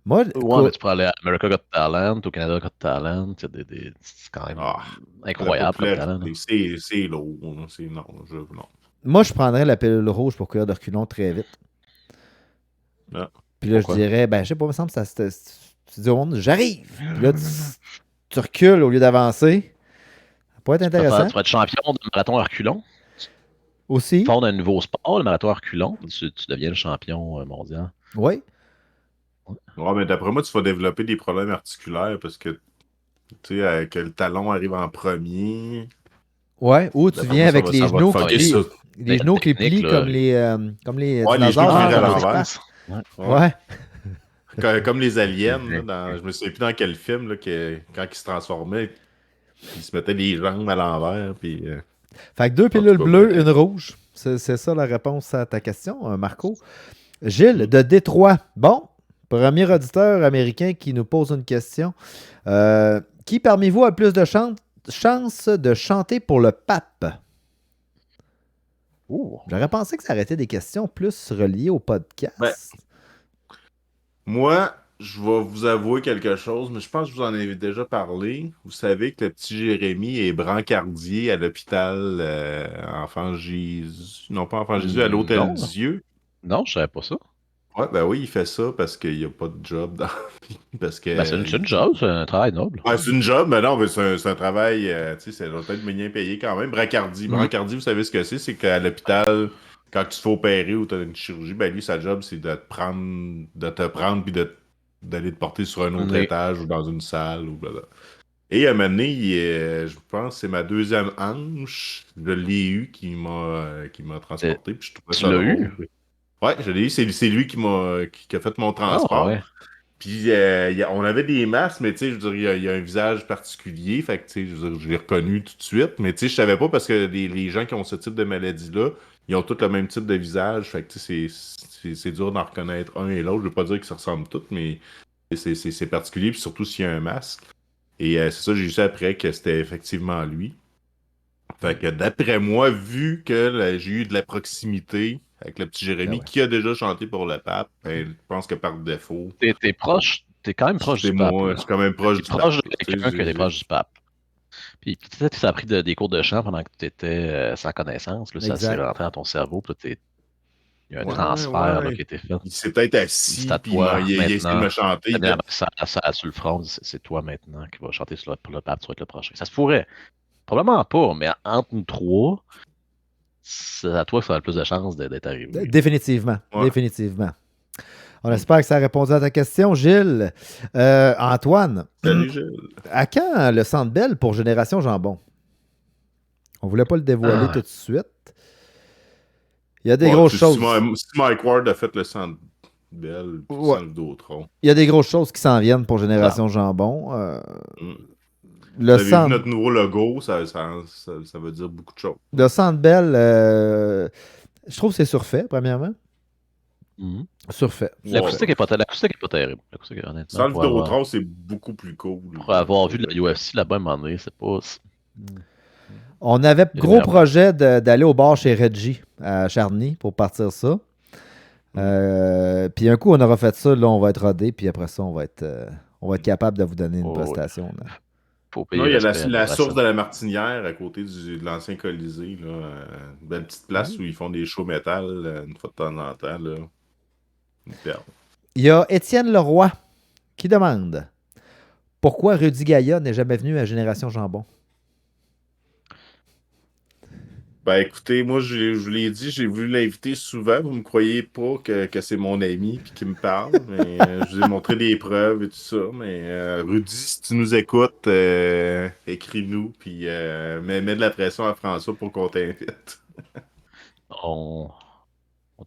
Moi, Ouais, mais tu peux aller à America Got Talent, au Canada Got Talent, c'est quand même Ah, incroyable comme talent. Là. C'est lourd. Là. Non. moi, je prendrais la pilule rouge pour courir de reculons très vite. Ah. Puis là, Pourquoi? je dirais, ben, je sais pas, il me semble que tu dis au monde, j'arrive. Puis là, tu recules au lieu d'avancer. Ça pourrait être intéressant. Tu vas être champion de marathon à reculons. Aussi. Fonde un nouveau sport, le marathon à reculons. Tu deviens le champion mondial. Oui. Ouais, mais d'après moi, tu vas développer des problèmes articulaires parce que, tu sais, que le talon arrive en premier. Ouais. Ou tu D'après viens moi, avec les ça va genoux te qui fucker plient. ça. Les genoux qui technique, plient là. comme les Ouais, les dinosaures. genoux qui virent à dans l'envers. l'espace. Ouais. Ouais. Comme les aliens, là, je me souviens plus dans quel film, là, quand ils se transformaient, ils se mettaient les jambes à l'envers. Puis, Fait que deux En tout pilules cas, bleues, ben, une rouge. C'est ça la réponse à ta question, Marco. Gilles de Détroit. Bon, premier auditeur américain qui nous pose une question. Qui parmi vous a le plus de chances de chanter pour le pape? Ouh. J'aurais pensé que ça aurait été des questions plus reliées au podcast. Ben, Moi, je vais vous avouer quelque chose, mais je pense que je vous en ai déjà parlé. Vous savez que le petit Jérémy est brancardier à l'hôpital Enfant Jésus. Non, pas Enfant Jésus, à l'Hôtel Non, Dieu. non, je savais pas ça. Ouais, ben oui, il fait ça parce qu'il n'y a pas de job dans la vie. Parce que. Ben, c'est une job, c'est un travail noble. Ouais, c'est une job, mais non, mais c'est un travail, tu sais, ça doit être bien payé quand même. Brancardie. Mhm. Brancardie, vous savez ce que c'est? C'est qu'à l'hôpital, quand tu te fais opérer ou tu as une chirurgie, ben lui, sa job, c'est de te prendre puis d'aller te porter sur un autre Oui. étage ou dans une salle ou blablabla. Et à un moment donné, je pense que c'est ma deuxième hanche, je l'ai eu qui m'a transporté, puis je trouvais Tu ça l'as drôle. eu? Ouais, je l'ai eu, c'est lui qui a fait mon Ah, transport. ouais. Puis on avait des masques, mais tu sais, je veux dire, il y a un visage particulier, fait que tu sais, je veux dire, je l'ai reconnu tout de suite, mais tu sais, je savais pas parce que les gens qui ont ce type de maladie-là, ils ont tous le même type de visage, fait que tu sais, c'est dur d'en reconnaître un et l'autre. Je veux pas dire qu'ils se ressemblent tous, mais c'est particulier, puis surtout s'il y a un masque. Et c'est ça, j'ai su après que c'était effectivement lui. Fait que d'après moi, vu que j'ai eu de la proximité avec le petit Jérémy, Ben ouais. qui a déjà chanté pour le pape, ben, je pense que par défaut, T'es proche, t'es quand même proche c'est du pape, moi, là. je suis quand même proche T'es du proche pape. de Tu quelqu'un sais, que t'es proche du pape. Puis peut-être que ça a pris des cours de chant pendant que tu étais sans connaissance. Là, ça s'est Exact. rentré dans ton cerveau. Puis là, il y a un Ouais, transfert là, ouais. qui a été fait. Il s'est peut-être Puis c'est assis, à puis il a toi essayé de maintenant. me chanter. T'as mis la main sur le front. C'est toi maintenant qui vas chanter pour le pape. Tu vas être le prochain. Ça se pourrait. Probablement pas, mais entre nous trois, c'est à toi que ça a le plus de chances d'être arrivé. Définitivement. Ouais. Définitivement. On espère que ça a répondu à ta question, Gilles. Antoine, Salut, Gilles. à quand le Centre Bell pour Génération Jambon? On voulait pas le dévoiler Ah. tout de suite. Il y a des Ouais, grosses si choses. Mike Ward a fait le Centre Bell, puis Ouais. sans le Vidéotron. Il y a des grosses choses qui s'en viennent pour Génération Jambon. Mm. Le Vous avez vu centre, notre nouveau logo, ça veut dire beaucoup de choses. le Centre Bell, je trouve que c'est surfait, premièrement. Mhm. Surfait. L'acoustique est pas terrible. L'acoustique, honnêtement, Sans le pour avoir, Vidéotron, c'est beaucoup plus cool. pour avoir vu de la UFC là-bas à un moment donné, c'est pas. On avait Il y a gros vraiment- projet d'aller au bar chez Reggie à Charny pour partir ça. Puis un coup, on aura fait ça, là, on va être rodé, puis après ça, on va être capable de vous donner une Oh, prestation. Là. Faut payer Non, il y a respect, la là, source ça. de la Martinière à côté de l'ancien Colisée. Là, une belle petite place où ils font des shows métal une fois de temps en temps. Là. Une perle. Il y a Étienne Leroy qui demande pourquoi Rudy Gaïa n'est jamais venu à Génération Jambon. Ben écoutez, moi je vous l'ai dit, j'ai voulu l'inviter souvent. Vous me croyez pas que c'est mon ami puis qu'il me parle, mais je vous ai montré des preuves et tout ça. Mais Rudy, si tu nous écoutes, écris-nous puis mets de la pression à François pour qu'on t'invite. On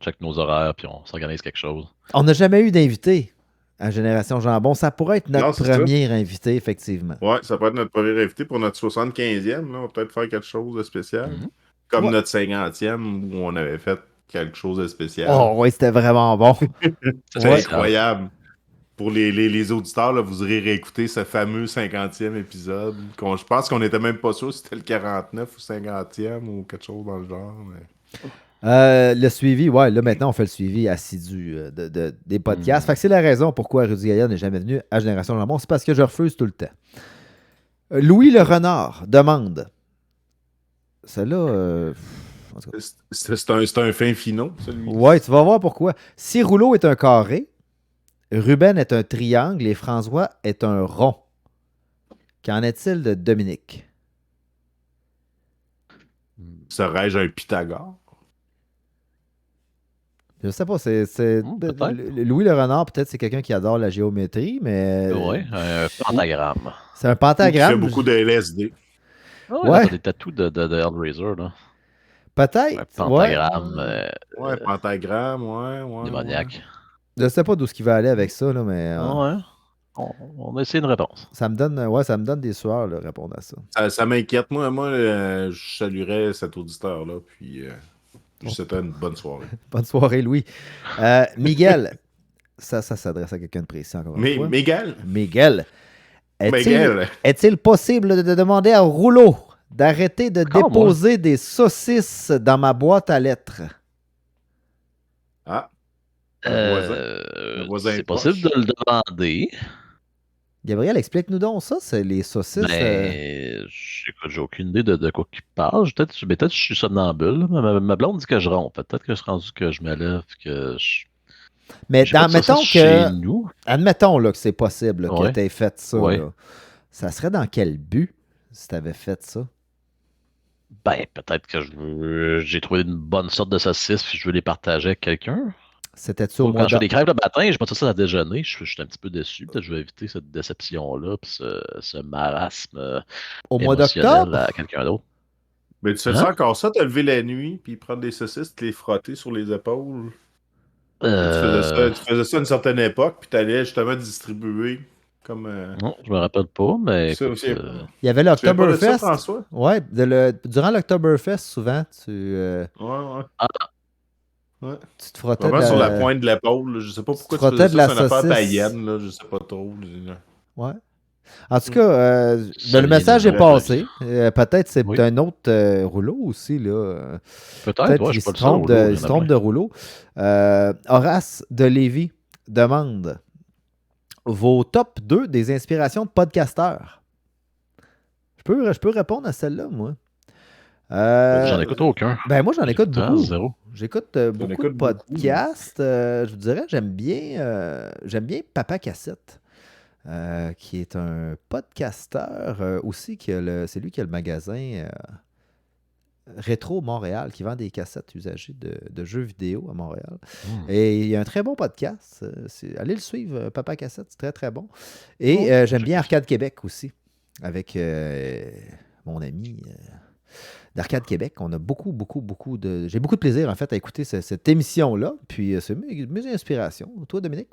check nos horaires puis on s'organise quelque chose. On n'a jamais eu d'invité à Génération Jambon. Ça pourrait être notre Non, c'est ça. premier invité, effectivement. Ouais, ça peut être notre premier invité pour notre 75e. Là, on va peut-être faire quelque chose de spécial. Mhm. Comme Ouais. notre 50e où on avait fait quelque chose de spécial. Oh oui, c'était vraiment bon. C'est Ouais. incroyable. Pour les auditeurs, là, vous aurez réécouté ce fameux 50e épisode. Je pense qu'on n'était même pas sûr si c'était le 49 ou 50e ou quelque chose dans le genre. Mais... Le suivi, ouais, là maintenant on fait le suivi assidu des podcasts. Fait que c'est la raison pourquoi Rudy Gaïa n'est jamais venu à Génération Jambon. C'est parce que je refuse tout le temps. Louis le Renard demande. Celle-là. En tout cas. C'est un fin finot, celui-là. Ouais, tu vas voir pourquoi. Si Rouleau est un carré, Ruben est un triangle et François est un rond. Qu'en est-il de Dominique? Serais-je un Pythagore? Je sais pas, peut-être. Louis le Renard, peut-être c'est quelqu'un qui adore la géométrie, mais Ouais, un pentagramme. c'est un Ou qui pentagramme. fait beaucoup de LSD. Ouais, Ouais. t'as des tatous de Hellraiser, là. Un Peut-être. Ouais. pentagramme Ouais, pentagramme, ouais. démoniaque. Je sais pas d'où ce qui va aller avec ça, là, mais Ouais. On a essayé une réponse. ça me donne des sueurs de répondre à ça. Ça m'inquiète. Moi, je saluerais cet auditeur-là. Puis, Je vous souhaite une bonne soirée. Bonne soirée, Louis. Miguel, ça s'adresse à quelqu'un de précis encore une Mais, fois. Miguel, Miguel, Miguel, est-il possible de demander à Rouleau d'arrêter de Encore déposer des saucisses dans ma boîte à lettres? ah, un voisin C'est proche. possible de le demander. Gabriel, explique-nous donc ça, c'est les saucisses. Écoute, j'ai aucune idée de quoi il parle. Peut-être que je suis somnambule. Ma blonde dit que je ronfle. Peut-être que je suis rendu que je me lève, que je. Mais J'ai pas de mettons saucisses chez que. nous. Admettons là, que c'est possible là, que Ouais. tu aies fait ça. Ouais. Là. Ça serait dans quel but si tu avais fait ça? Ben, peut-être que j'ai trouvé une bonne sorte de saucisse puis je veux les partager avec quelqu'un. C'était-tu au Quand mois je fais de... des crêpes le matin, j'ai pas de ça à déjeuner. Je suis un petit peu déçu. Peut-être que je vais éviter cette déception-là puis ce marasme au mois émotionnel d'octobre? à quelqu'un d'autre. Mais tu fais Hein? ça encore ça, te lever la nuit, puis prendre des saucisses, te les frotter sur les épaules? Tu faisais ça à une certaine époque, puis tu allais justement distribuer comme. Non, je me rappelle pas, mais Ça écoute, aussi. Il y avait Tu viens pas de ça, l'Octoberfest. François? Ouais, durant l'Octoberfest, souvent, Ouais. tu te frottais Vraiment de sur la la... pointe de l'épaule. Là. Je sais pas pourquoi tu frottais faisais de la ça. C'est une affaire saucisse. païenne, là. Je sais pas trop. Ouais. En tout cas, Ça le vient message de est là. passé. Peut-être c'est Oui. un autre rouleau aussi. Là. Peut-être, Peut-être ouais, qu'il je suis se pas le seul. trompe Rouleau, de, il il y se en a trompe plein. de rouleau. Horace de Lévis demande vos top 2 des inspirations de podcasteurs. Je peux répondre à celle-là, moi. J'en écoute aucun. Ben moi, j'en écoute J'écoute beaucoup. zéro. J'écoute beaucoup de écoutes beaucoup. podcasts. Je vous dirais, j'aime bien Papa Cassette, qui est un podcasteur aussi. C'est lui qui a le magasin Rétro Montréal, qui vend des cassettes usagées de jeux vidéo à Montréal. Et il y a un très bon podcast. Allez le suivre, Papa Cassette, c'est très, très bon. Et j'aime bien Arcade Québec aussi, avec mon ami d'Arcade Québec. On a beaucoup de... J'ai beaucoup de plaisir, en fait, à écouter cette émission-là. Puis, c'est mes inspirations. Toi, Dominique?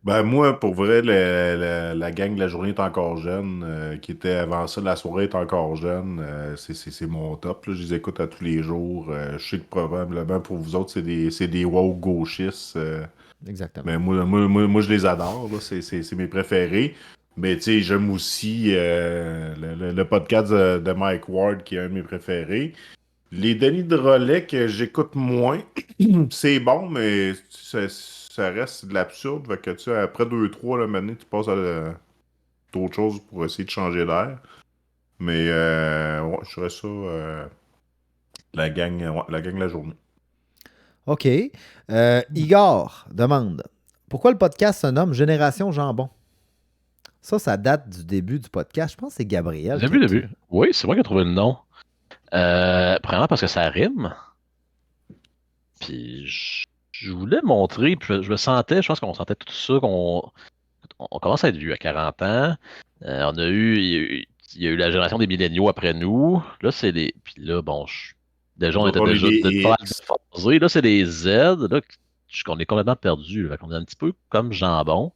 Ben moi, pour vrai, la gang de la journée est encore jeune, qui était avant ça, la soirée est encore jeune. C'est mon top. Là. Je les écoute à tous les jours. Je sais que probablement pour vous autres, c'est des woke gauchistes. Exactement. Mais moi, je les adore. Là. C'est mes préférés. Mais tu sais, j'aime aussi le podcast de Mike Ward, qui est un de mes préférés. Les Denis de Relais que j'écoute moins, c'est bon, mais ça reste de l'absurde. Fait que tu sais, après 2-3, maintenant, tu passes à d'autres choses pour essayer de changer d'air. Mais ouais, je ferais ça la gang de la journée. OK. Igor demande pourquoi le podcast se nomme Génération Jambon? Ça date du début du podcast. Je pense que c'est Gabriel. Début. Oui, c'est moi qui ai trouvé le nom. Premièrement parce que ça rime. Puis je voulais montrer, puis je me sentais, je pense qu'on sentait tout ça, on commence à être vieux à 40 ans. Il y a eu la génération des milléniaux après nous. Là, c'est les. Puis là, bon, déjà, on était On est déjà des pas mal X. phasés. Là, c'est les Z. Là, qu'on est complètement perdu. Là. On est un petit peu comme jambon.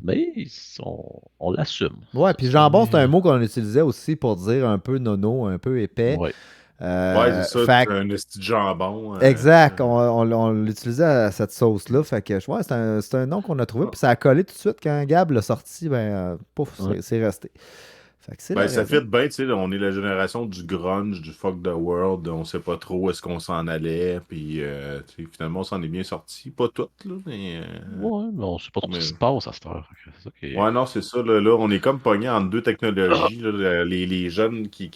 Mais on l'assume. Ouais, puis jambon, c'est un mot qu'on utilisait aussi pour dire un peu nono, un peu épais. Ouais. Ouais, c'est ça, fait c'est un esti de jambon. Exact, on l'utilisait à cette sauce-là. Fait que ouais, c'est un nom qu'on a trouvé, puis ça a collé tout de suite quand Gab l'a sorti, pouf, Ouais. c'est resté. Fait que c'est Ben, la ça raison. fait bien, tu sais, on est la génération du grunge, du fuck the world, on sait pas trop où est-ce qu'on s'en allait, puis tu sais, finalement on s'en est bien sorti, pas toutes, là, mais... Ouais, mais on sait pas trop ce qui se passe à cette heure. C'est ça qui est- Ouais, non, c'est ça, là, on est comme pogné entre deux technologies, là, les jeunes qui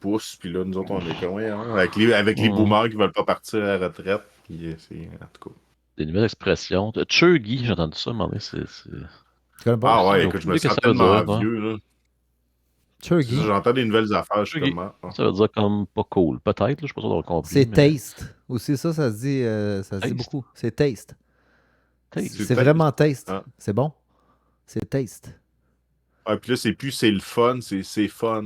poussent, puis là, nous autres, on est comme, ouais, hein, avec les boomers qui veulent pas partir à la retraite, puis c'est, en tout cas... Des nouvelles expressions. Chuggy, j'ai entendu ça, mais c'est. Tu connais pas? Ah ouais, j'ai écoute, je aucune me idée sens que ça veut tellement dire, ouais. vieux, là. Chuggy. J'entends des nouvelles affaires, je suis Chuggy. comme... Ça veut dire comme pas cool. Peut-être, là, je suis pas sûr d'avoir compris. C'est mais- taste. Aussi, ça se dit, ça se dit Taste. beaucoup. C'est taste. Taste. C'est taste. vraiment taste. Ah. C'est bon. C'est taste. Ah, puis là, c'est le fun, c'est fun.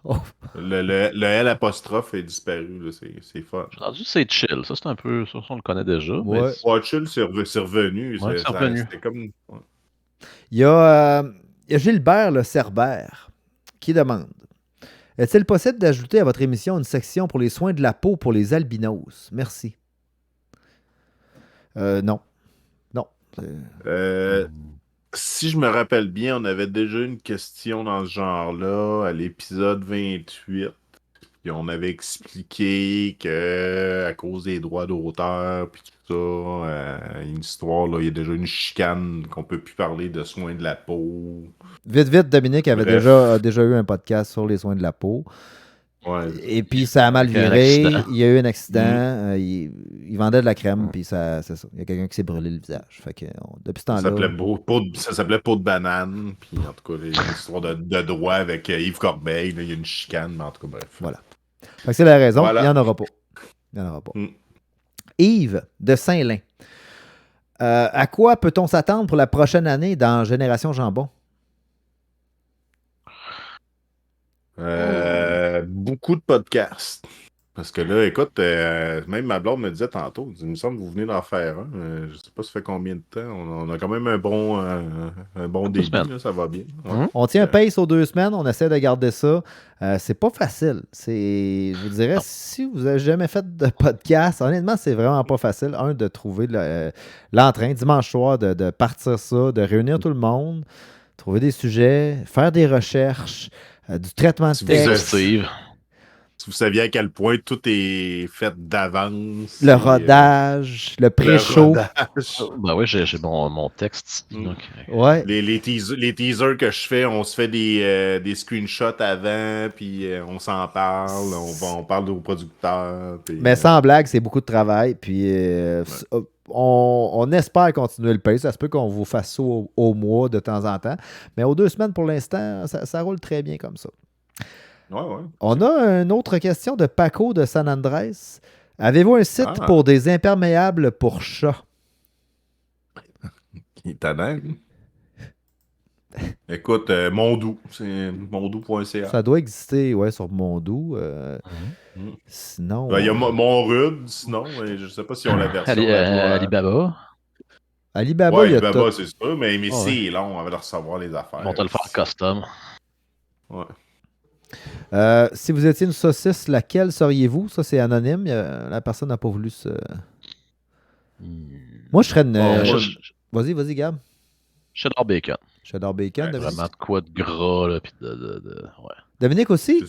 Oh. Le L apostrophe est disparu, là, c'est fun. J'ai entendu c'est chill. Ça, c'est un peu. Ça, on le connaît déjà. Ouais. Mais Watchel, c'est revenu. Ouais, c'est revenu. C'était comme... ouais. Il y a Gilbert le Cerbère qui demande Est-il possible d'ajouter à votre émission une section pour les soins de la peau pour les albinos? Merci. Non. Non. Euh, Si je me rappelle bien, on avait déjà une question dans ce genre-là à l'épisode 28. Puis on avait expliqué que à cause des droits d'auteur puis tout ça, une histoire, là, il y a déjà une chicane qu'on peut plus parler de soins de la peau. Vite, Dominique avait Bref. a déjà eu un podcast sur les soins de la peau. Ouais. Et puis, ça a mal Avec un viré. accident. Il y a eu un accident. Il vendait de la crème, puis c'est ça. Il y a quelqu'un qui s'est brûlé le visage. Fait que, depuis ce Ça s'appelait temps-là... ça s'appelait Peau de banane. Puis en tout cas, il y a une histoire de droit avec Yves Corbeil. Là, il y a une chicane, mais en tout cas, bref. Voilà. Fait que c'est la raison. Voilà. Il n'y en aura pas. Il n'y en aura pas. Mm. Yves de Saint-Lin. À quoi peut-on s'attendre pour la prochaine année dans Génération Jambon? Beaucoup de podcasts. Parce que là, écoute, même ma blonde me disait tantôt, il me semble que vous venez d'en faire un. Je sais pas ça fait combien de temps. On a quand même un bon début, semaines. là, ça va bien. Ouais. On tient un pace aux 2 semaines, on essaie de garder ça. C'est pas facile. Je vous dirais, si vous n'avez jamais fait de podcast, honnêtement, c'est vraiment pas facile. De trouver l'entrain, dimanche soir, de partir ça, de réunir tout le monde, trouver des sujets, faire des recherches, du traitement de Si vous texte, Exhaustive. Si vous saviez à quel point tout est fait d'avance. le rodage, le le pré-show. rodage. Ben oui, j'ai mon texte ici. Mm. Donc, Ouais. Les teasers que je fais, on se fait des screenshots avant, puis on s'en parle, on parle aux producteurs. Puis, Mais sans blague, c'est beaucoup de travail. Puis on espère continuer le pace. Ça se peut qu'on vous fasse ça au mois de temps en temps. Mais aux 2 semaines, pour l'instant, ça roule très bien comme ça. ouais. On a une autre question de Paco de San Andrés. Avez-vous un site Ah. pour des imperméables pour chats? Il est tannant. Écoute, Mondou, c'est mondou.ca. Ça doit exister, ouais, sur Mondou. Mm. Sinon. Ben, il y a Monrude, sinon, mais je sais pas si on la version. Alibaba. Alibaba, Ouais, il y a Alibaba, tout. c'est sûr, mais ouais. c'est long avant de recevoir les affaires. Ils vont te le faire custom. Ouais. Si vous étiez une saucisse, laquelle seriez-vous? Ça, c'est anonyme. La personne n'a pas voulu se. Moi, je serais une. Vas-y, Gab. Cheddar bacon. Cheddar bacon. Ouais, Dominique. Vraiment de quoi de gras, là, puis ouais. Dominique aussi? C'est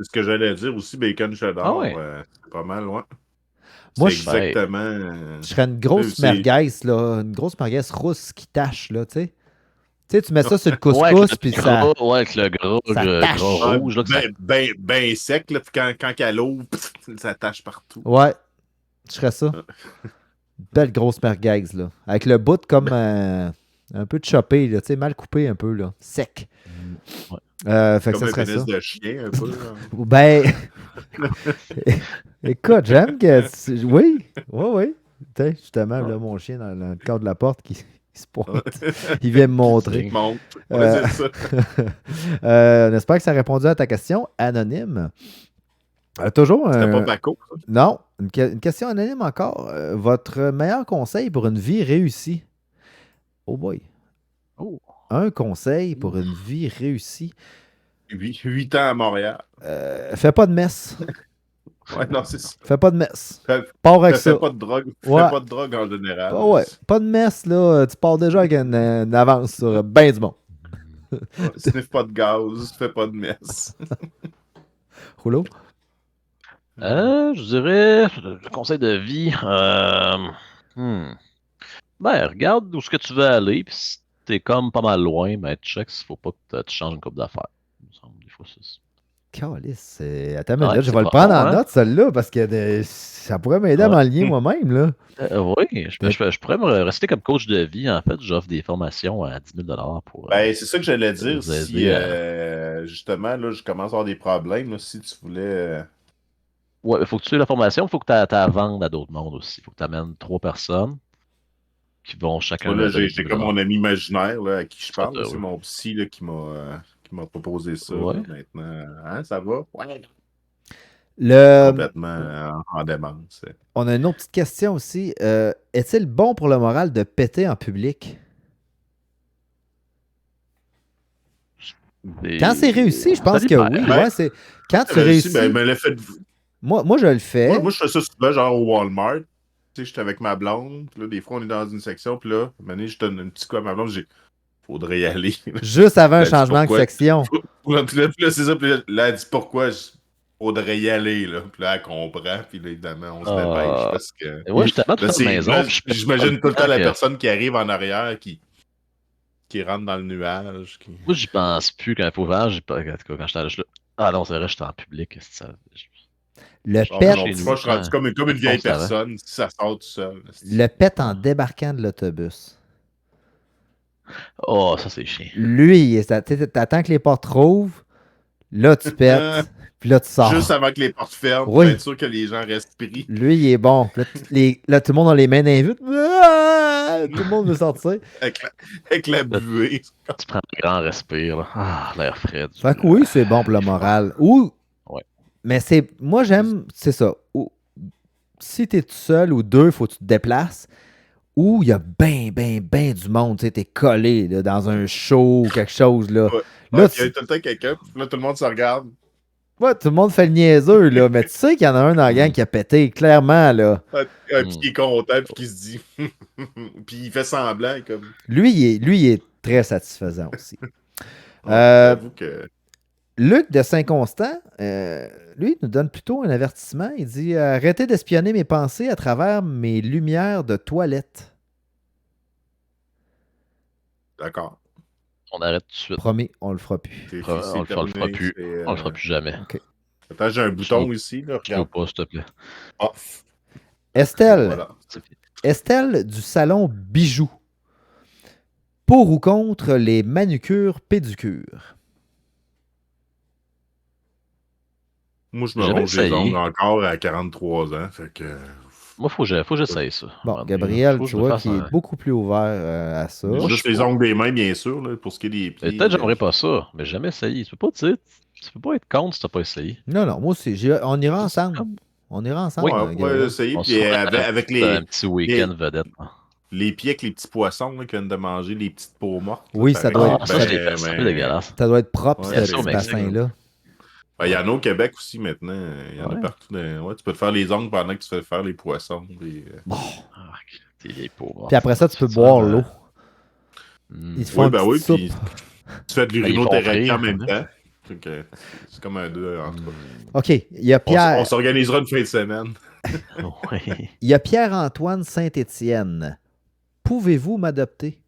ce que j'allais dire aussi, bacon cheddar. Ah ouais. C'est pas mal, ouais. Moi, c'est exactement. Je serais une grosse c'est- merguez, là. Une grosse merguez rousse qui tache, là, tu sais. Tu sais, tu mets ça sur le Ouais, couscous, avec puis le ça. gras, ouais, avec le gras, ça tâche. rouge. Là, que ça... Ben sec, là, puis quand elle ouvre, ça tâche partout. Ouais. Je serais ça. Belle grosse merguez, là. Avec le bout comme un peu choppé, là. Tu sais, mal coupé un peu, là. Sec. Ouais. Fait que Comme ça un serait pénis ça. de chien, un peu. Là. Ben. Écoute, j'aime que. Oui. Oui. Tu sais, justement, là, mon chien dans le cadre de la porte qui se pointe. Il vient me montrer. Il monte. Ouais, c'est ça. On espère que ça a répondu à ta question. Anonyme. Toujours C'était pas Paco, ça? Non, une question anonyme encore. Votre meilleur conseil pour une vie réussie? Oh boy. Oh. Un conseil pour une vie réussie. 8 ans à Montréal. Fais pas de messe. Ouais, non, c'est ça. Fais pas de messe. Fais Pars avec ça. pas de drogue. Ouais. Fais pas de drogue en général. Ah ouais, pas de messe, là. Tu pars déjà avec une avance sur ben du bon. Sniff pas de gaz, fais pas de messe. Rouleau? Je dirais, le conseil de vie, ben, regarde où est-ce que tu veux aller, puis si t'es comme pas mal loin, ben, check s'il faut pas que tu changes une coupe d'affaires. Il me semble, des fois, c'est... Calice, attends une minute, Ouais, je c'est vais le pas prendre bon, en hein? note, celle-là, parce que ça pourrait m'aider à Ouais. m'enligner moi-même, là. Oui, je pourrais me rester comme coach de vie. En fait, j'offre des formations à 10 000 pour... Ben, c'est ça que j'allais dire. vous Si, aider justement, là, je commence à avoir des problèmes, là, si tu voulais... Ouais, il faut que tu aies la formation, il faut que tu la vendes à d'autres mondes aussi. Il faut que tu amènes 3 personnes qui vont chacun... Moi, là, donner j'ai 10 comme 000 mon ami imaginaire là, à qui je parle. Ça, C'est oui. mon psy là, qui m'a proposé ça. Ouais. Là, maintenant, hein, ça va? Ouais. Complètement en démence. On a une autre petite question aussi. Est-il bon pour le moral de péter en public? Quand c'est réussi, je pense que oui. Ben, Ouais, c'est... Quand tu réussi, réussis... ben, me l'a fait. Moi, je le fais. Moi, je fais ça souvent, genre au Walmart. Tu sais, j'étais avec ma blonde. Puis là, des fois, on est dans une section. Puis là, à un moment donné, je donne un petit coup à ma blonde. J'ai faudrait y aller. Juste avant un Elle dit changement de pourquoi. section. Puis là, c'est ça. Puis là, elle dit pourquoi. Faudrait y aller. Là. Puis là, elle comprend. Puis là, évidemment, on se dépêche. Parce que. Moi, j'étais tellement de Là, faire maison. là, Puis je j'imagine tout le temps la que- personne qui arrive en arrière qui rentre dans le nuage. Moi, j'y pense plus quand il faut faire. En tout cas, quand j'étais là. Ah non, c'est vrai, j'étais en public. C'est ça. Le Oh, pet... non, Chez tu nous, vois, je suis rendu comme une vieille ça va. personne. Si ça sort tout seul. Le pet en débarquant de l'autobus. Oh, ça, c'est chiant. Lui, t'attends que les portes rouvrent, là, tu pètes, puis là, tu sors. Juste avant que les portes ferment, Oui. pour être sûr que les gens respirent. Lui, il est bon. Là, tout le monde a les mains d'invite. Ah! Tout le monde veut sortir. Avec la buée. Tu prends un grand respire. Là. Ah, l'air frais. Fait que oui, c'est bon pour le moral. Ou... Ouais. Mais c'est... Moi, j'aime... C'est ça. Si t'es tout seul ou deux, faut que tu te déplaces. Ou il y a ben du monde. Tu sais, t'es collé là, dans un show ou quelque chose. Là, Ouais. là Il y a tout le temps quelqu'un, puis là, tout le monde se regarde. ouais, tout le monde fait le niaiseux. Là, mais tu sais qu'il y en a un dans la gang qui a pété, clairement. Là. Puis qui est content, puis qui se dit. Puis il fait semblant. Comme... Lui, il est très satisfaisant aussi. J'avoue que. Luc de Saint-Constant, lui, il nous donne plutôt un avertissement. Il dit arrêtez d'espionner mes pensées à travers mes lumières de toilette. D'accord. On arrête tout de suite. Promis, on le fera plus. C'est On le fera terminé, plus. c'est, On le fera plus jamais. OK. Attends, j'ai un bouton veux- ici. Là, Je veux regarde. pas, s'il te plaît. Off. Estelle, Voilà. Estelle du salon Bijoux. Pour ou contre les manucures pédicures? Moi, je me J'ai jamais ronge les essayé. ongles encore à 43 ans. Fait que. Moi, faut que j'essaye ça. Bon, Gabriel, Faut que tu je me vois, fasse qui est beaucoup plus ouvert à ça. Moi, Juste je les suis ongles des mains, bien sûr, là, pour ce qui est des pieds. Peut-être j'aimerais pas ça, mais jamais essayé. Tu peux pas dire. Tu peux pas être contre si t'as pas essayé. Non, moi aussi. On ira ensemble. On ira ensemble, Ouais, Gabriel. essayer. On Puis se fera avec un petit week-end vedette. les pieds avec les petits poissons là, qui viennent de manger les petites peaux mortes. Oui, là, ça pareil. doit Ah, ça, c'est dégueulasse. Ça doit être propre, Ouais, ce c'est petit bassin-là. Il y en a au Québec aussi maintenant. Il y en a Ouais. partout. Ouais, tu peux te faire les ongles pendant que tu fais faire les poissons. Puis, Ah, t'es vieille pauvre. Puis après ça, tu peux boire l'eau. Hmm. Ils te font oui, une ben oui. petite Puis soupe. tu fais de Ben, ils l'urinothérapie font en même frire, temps. Fait que c'est comme un deux en tout cas. OK, il y a Pierre. On s'organisera une fin de semaine. Oui. Il y a Pierre-Antoine Saint-Étienne. Pouvez-vous m'adopter?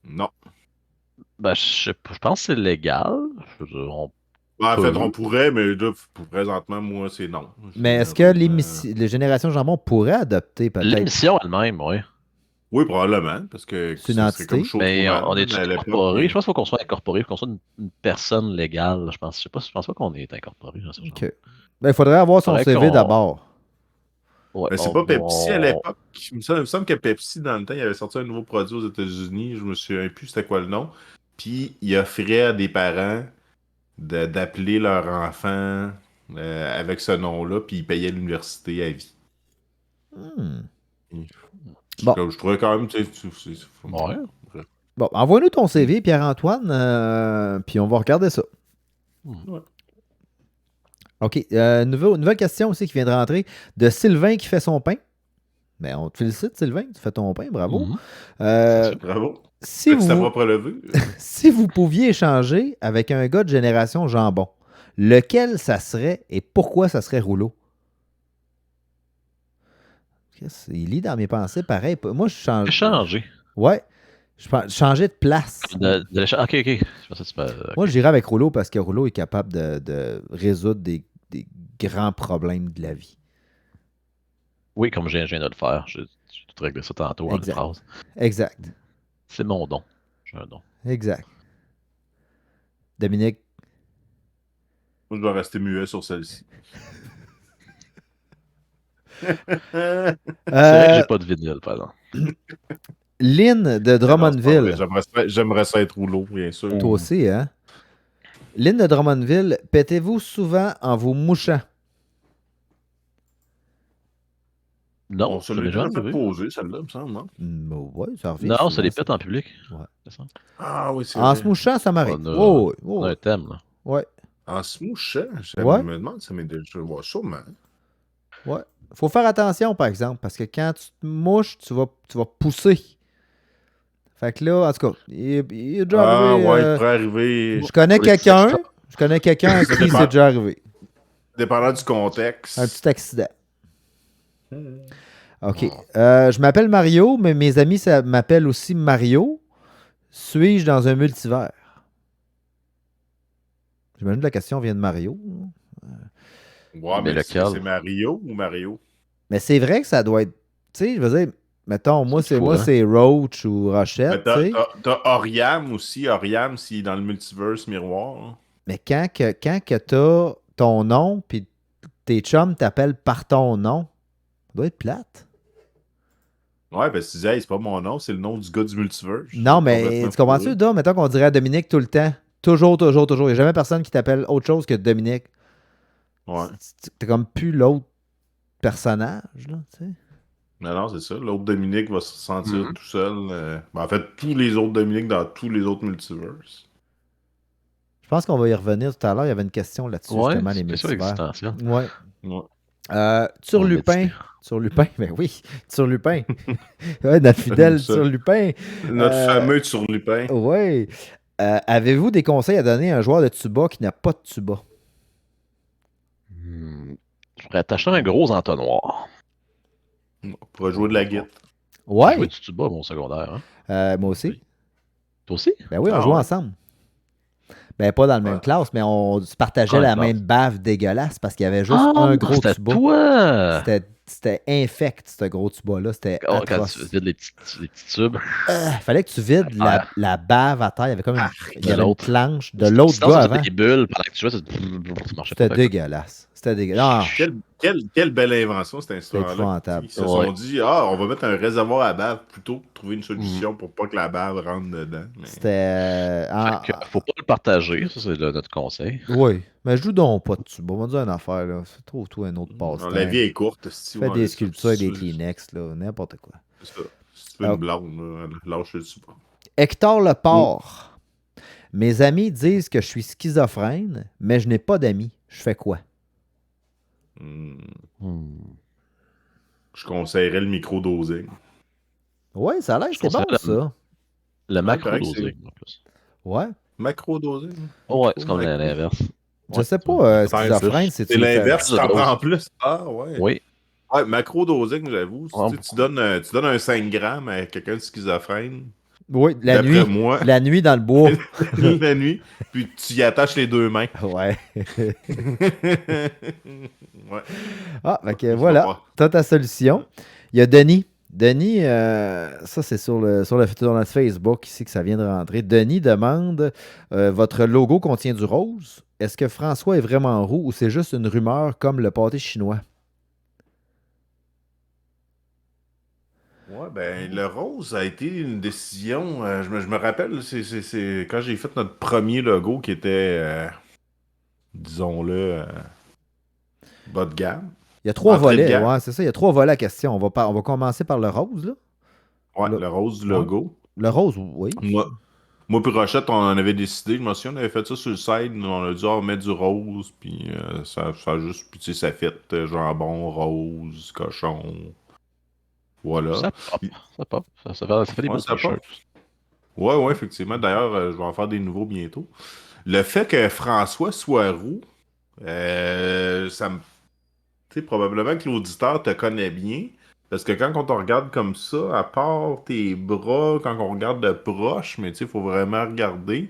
Non. Ben, je pense que c'est légal. Je veux dire, En fait, Peu. on pourrait, mais là, pour présentement, moi, c'est non. Mais est-ce que les générations Jambon pourraient adopter peut-être? L'émission elle-même, oui. Oui, probablement, parce que C'est une ça entité. serait comme chaud Mais courant, on est à l'époque, incorporé. mais- Je pense qu'il faut qu'on soit incorporé, il faut qu'on soit une personne légale. Je pense pas qu'on est incorporé dans ce genre. OK. Ben, il faudrait avoir son Faudrait CV qu'on- d'abord. Ouais, Mais c'est pas Pepsi à l'époque. Il me semble que Pepsi, dans le temps, il avait sorti un nouveau produit aux États-Unis. Je me souviens plus c'était quoi le nom. Puis il offrait à des parents d'appeler leur enfant avec ce nom-là, puis ils payaient l'université à vie. Hmm. Bon. Je trouvais quand même, tu sais, Ouais. Bon, envoie-nous ton CV, Pierre-Antoine, puis on va regarder ça. Ouais. OK. Nouvelle question aussi qui vient de rentrer de Sylvain qui fait son pain. Ben, on te félicite, Sylvain, tu fais ton pain, bravo. Mhm. Bravo. Si Fais-tu ta vous, propre levée? si vous pouviez échanger avec un gars de génération jambon, lequel ça serait et pourquoi ça serait Rouleau? Il lit dans mes pensées pareil. Moi, je change. Échanger. Ouais. Changer de place. Ok, ok. Je pensais que tu Moi, je dirais avec Rouleau parce que Rouleau est capable de résoudre des grands problèmes de la vie. Oui, comme je viens de le faire. J'ai tout réglé ça tantôt en une Exact. phrase. Exact. C'est mon don. J'ai un don. Exact. Dominique. Moi, je dois rester muet sur celle-ci. C'est vrai que j'ai pas de vinyle, par exemple. Lynn de Drummondville. J'aimerais ça être rouleau, bien sûr. Toi aussi, hein? Lynn de Drummondville, pétez-vous souvent en vous mouchant? Non, On se je l'est l'ai déjà jamais fait vu. poser, celle-là, me semble, non? Ouais, ça revient Non, souvent, c'est les ça. pètes en public. Ouais. C'est ça. Ah oui, c'est En vrai. se mouchant, ça m'arrive. On a, Ouais, on a un thème, là. ouais. En se mouchant, je Ouais. me demande si ça m'est déjà... Ouais, sûrement. Ouais. Faut faire attention, par exemple, parce que quand tu te mouches, tu vas pousser. Fait que là, en tout cas, il est déjà Ah arrivé. ouais, il pourrait arriver... Je connais Pour les petits quelqu'un. extras. Je connais quelqu'un à Ça qui dépend. c'est déjà arrivé. Dépendant du Un contexte. petit accident. OK. Bon. Je m'appelle Mario, mais mes amis m'appellent aussi Mario. Suis-je dans un multivers? J'imagine que la question vient de Mario. Ouais, Mais mais lequel? c'est Mario ou Mario? Mais c'est vrai que ça doit être. Tu sais, je veux dire, mettons, moi, C'est fou, hein? c'est Roach ou Mais Rochette, tu sais. t'as Oriam aussi. Oriam, s'il est dans le multiverse miroir. Mais quand que t'as ton nom, puis tes chums t'appellent par ton nom, ça doit être plate. Ouais, ben, tu disais, hey, c'est pas mon nom, c'est le nom du gars du multiverse. Non, C'est mais complètement tu comprends-tu, pourri. Dom? Mettons qu'on dirait à Dominique tout le temps. Toujours, toujours, toujours. Il n'y a jamais personne qui t'appelle autre chose que Dominique. Ouais. T'es comme plus l'autre personnage, là, tu sais. Non, c'est ça. L'autre Dominique va se sentir Mhm. tout seul. Ben, en fait, tous les autres Dominiques dans tous les autres multiverses. Je pense qu'on va y revenir tout à l'heure. Il y avait une question là-dessus, Ouais, justement, c'est les une question multivers. existentielle. Ouais. Ouais. Turlupin. Turlupin, ben oui, Turlupin. Ouais, notre fidèle Ça. Turlupin. Notre fameux Turlupin. Oui. Avez-vous des conseils à donner à un joueur de tuba qui n'a pas de tuba? Je pourrais t'acheter un gros entonnoir. On pourrait jouer de la guitare. J'ai joué Ouais. du tuba, mon secondaire. Moi aussi. Toi aussi? Ben oui, on Ah jouait ouais. ensemble. Ben pas dans le même Ouais. classe, mais on se partageait Ah, la classe. même bave dégueulasse parce qu'il y avait juste Ah, un gros c'était tuba. toi! C'était infect, ce gros tuba-là. C'était Oh, quand atroce. tu vides les petits tubes. Fallait que tu vides Ah, la bave à terre. Il y avait comme il y de avait une l'autre. planche de l'autre Sinon, gars ça avant. faisait des bulles pendant que tu jouais, ça marchait pas. C'était dégueulasse. C'était dégueulasse. Quelle belle invention, cette histoire-là. épouvantable. Ils se sont dit, on va mettre un réservoir à bave plutôt que de trouver une Mhm. solution pour pas que la bave rentre dedans. Mais... C'était. Fait que faut pas le partager, ça c'est notre conseil. Oui, mais joue donc pas de tuba. On va dire une affaire, là. Trouve-toi un autre Non, passe-temps. la vie est courte. Si, Fais ouais, des ça, sculptures avec des c'est- Kleenex, là. N'importe quoi. c'est ça. Si tu veux Ah. une blonde, là, lâche le pas. Hector Leport. Mes amis disent que je suis schizophrène, mais je n'ai pas d'amis. Je fais quoi? Je conseillerais le micro-dosing. Ouais, ça a l'air, Je c'est bon, conseille ça. Le pareil que macro-dosing, en plus. Ouais. Macro-dosing? Oh, ouais, c'est comme Macro- l'inverse. Je Ouais, sais pas, Attends, schizophrène, c'est c'est-tu l'inverse, Plus de t'en dose. prends plus. Ah, ouais. Oui. Ouais, macro-dosing, j'avoue. Ouais, Tu sais, tu donnes un 5 grammes à quelqu'un de schizophrène, Oui, la d'après nuit. moi, La nuit dans le bois. la nuit, puis tu y attaches les deux mains. Ouais. Ouais. Ah, fait que Je voilà. sais pas. T'as ta solution. Il y a Denis. Denis, ça c'est sur notre Facebook ici que ça vient de rentrer. Denis demande votre logo contient du rose. Est-ce que François est vraiment roux ou c'est juste une rumeur comme le pâté chinois? Ouais, ben, le rose a été une décision. Je me rappelle, c'est quand j'ai fait notre premier logo qui était, disons-le, bas de gamme. Il y a 3 Entrée de volets. gamme. Ouais, c'est ça. Il y a 3 volets à question. On va commencer par le rose, là. Ouais, Le- le rose du Ouais. logo. Le rose, oui. Moi puis Rochette, on en avait décidé. Je me souviens, on avait fait ça sur le site. On a dit, on met du rose. Puis ça juste. Puis tu sais, ça fait jambon, rose, cochon. Voilà. Ça pop. Ça pop. Ça fait des Ouais, beaux ça t-shirts. Ouais, effectivement. D'ailleurs, je vais en faire des nouveaux bientôt. Le fait que François soit roux, ça me. Tu sais, probablement que l'auditeur te connaît bien. Parce que quand on te regarde comme ça, à part tes bras, quand on regarde de proche, mais tu sais, il faut vraiment regarder.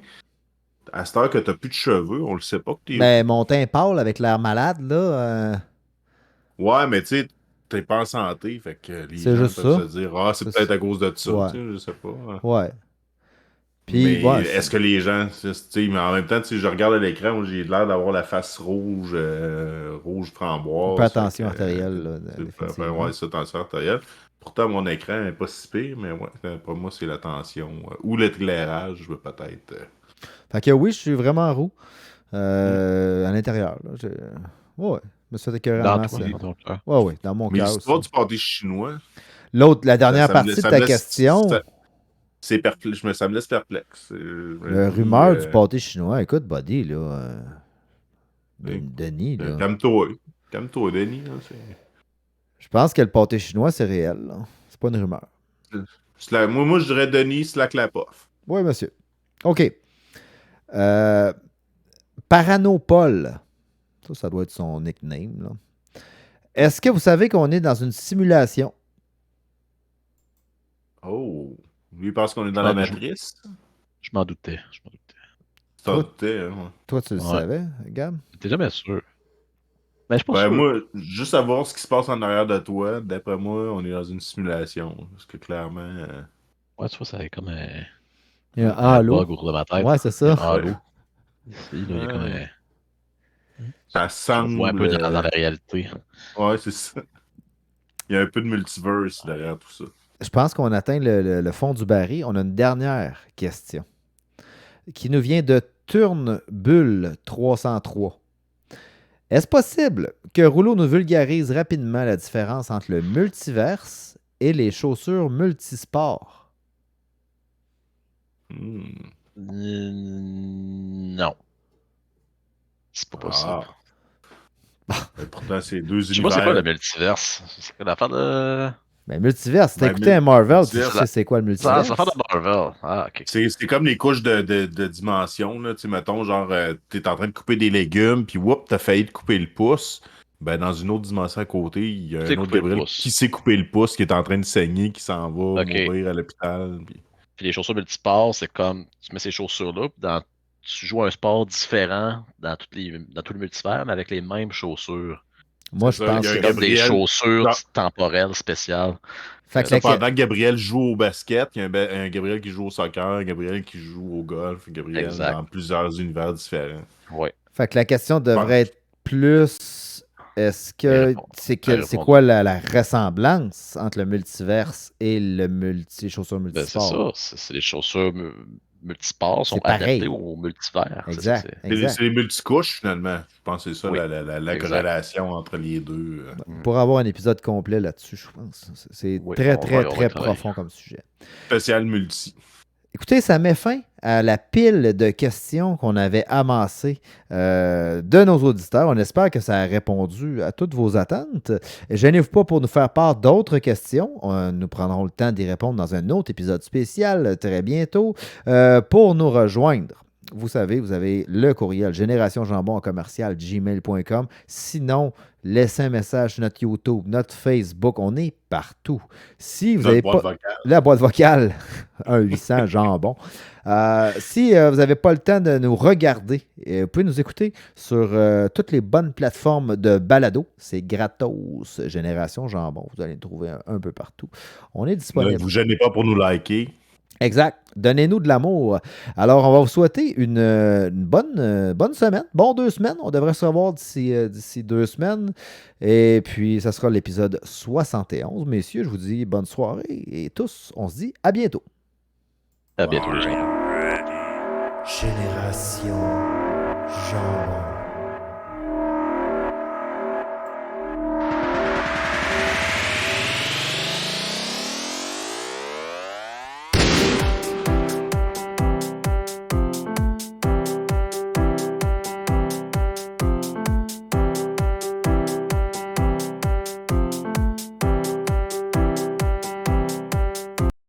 À cette heure que t'as plus de cheveux, on le sait pas que t'es roux. Ben, mon teint pâle avec l'air malade, là. Ouais, mais tu sais, t'es pas en santé, fait que les C'est gens juste peuvent ça. se dire, ah, c'est C'est peut-être ça. à cause de ça, Ouais. tu sais, je sais pas. Ouais. Puis, Mais ouais, est-ce que les gens, tu sais, mais en même temps, tu sais, je regarde à l'écran où j'ai l'air d'avoir la face rouge, rouge framboise. hypertension fait que, artérielle, là, ben, ouais, c'est tension artérielle. Pourtant, mon écran n'est pas si pire, mais ouais, pour moi, c'est la tension. Ou l'éclairage, peut-être. Fait que oui, je suis vraiment roux. À l'intérieur. Là. Ouais. me suis fait écœurer en Dans masse. toi, dans ton cœur. Oui, dans mon Mais cœur l'histoire aussi. du pâté chinois, L'autre, la dernière ça me partie laisse- de ça ta me laisse- question, ça- c'est ça me laisse perplexe. le rumeur du pâté chinois, écoute, Buddy, là, Denis, là, Calme-toi. Calme-toi, Denis. Là, je pense que le pâté chinois, c'est réel, là. C'est pas une rumeur. moi, je dirais Denis, slack la pof. Oui, monsieur. OK. Paranopole. Ça doit être son nickname, là. Est-ce que vous savez qu'on est dans une simulation? Oh. Lui, il pense qu'on est dans la matrice. Je m'en doutais. Ça Toi- doutait, hein, ouais. Toi, tu le Ouais. savais, Gab? T'es jamais sûr. Mais je pense Ben, que moi, juste savoir ce qui se passe en arrière de toi, d'après moi, on est dans une simulation. Parce que clairement. ouais, tu vois, ça est comme Il y a un un halo. bug au de ma tête. Ouais, c'est Il y a ça. un halo. Ici, là, il y a comme un... Ça Je vois un peu semble. dans la réalité. Ouais, c'est ça. Il y a un peu de multiverse derrière tout ça. Je pense qu'on atteint le fond du baril. On a une dernière question qui nous vient de Turnbull 303. Est-ce possible que Rouleau nous vulgarise rapidement la différence entre le multiverse et les chaussures multisports? Non. C'est pas possible. Mais pourtant, c'est deux Je sais pas c'est quoi le univers. multiverse. C'est quoi l'affaire de... Ben, multiverse, si t'as Ben, écouté un Marvel, tu multiverse, sais c'est quoi le Ah, multiverse? c'est l'affaire de Marvel. Ah, ok. C'est comme les couches de dimensions. Là. Tu sais, mettons, genre, t'es en train de couper des légumes, puis whoop, t'as failli te couper le pouce. Ben, dans une autre dimension à côté, il y a T'es un autre coupé le Gabriel pouce. qui s'est coupé le pouce, qui est en train de saigner, qui s'en va Ok. mourir à l'hôpital. Puis... Puis les chaussures multisports, c'est comme tu mets ces chaussures-là, puis tu joues un sport différent dans tout le multivers, mais avec les mêmes chaussures. Moi, C'est je ça, pense il y a que... un C'est comme des Gabriel- chaussures Non. temporelles spéciales. Fait que Ça, la- pendant que Gabriel joue au basket, il y a un Gabriel qui joue au soccer, un Gabriel qui joue au golf, un Gabriel Exact. dans plusieurs univers différents. Ouais. Fait que la question devrait être plus... Est-ce que c'est quoi la ressemblance entre le multiverse et les chaussures Ben, c'est multisports? ça. C'est les chaussures multisports sont C'est pareil. adaptées au multivers. C'est Exact, ça, c'est- exact. C'est les multicouches, finalement. Je pense que c'est ça Oui, la exact. corrélation entre les deux. Pour avoir un épisode complet là-dessus, je pense. C'est Oui, très, on très, va très travailler. profond comme sujet. Spécial multi. Écoutez, ça met fin à la pile de questions qu'on avait amassées de nos auditeurs. On espère que ça a répondu à toutes vos attentes. Gênez-vous pas pour nous faire part d'autres questions. Nous prendrons le temps d'y répondre dans un autre épisode spécial très bientôt. Pour nous rejoindre, vous savez, vous avez le courriel générationjambon@gmail.com. Sinon, laissez un message sur notre YouTube, notre Facebook. On est partout. Si vous Notre avez boîte pas... vocale. La boîte vocale, 1-800 jambon. Si vous n'avez pas le temps de nous regarder, vous pouvez nous écouter sur toutes les bonnes plateformes de balado. C'est gratos, Génération Jambon. Vous allez le trouver un peu partout. On est Ne disponible. vous gênez pas pour nous liker. Exact. Donnez-nous de l'amour. Alors, on va vous souhaiter une bonne semaine. Bon 2 semaines. On devrait se revoir d'ici 2 semaines. Et puis, ça sera l'épisode 71. Messieurs, je vous dis bonne soirée. Et tous, on se dit à bientôt. À bientôt, les gens. Génération Jambon.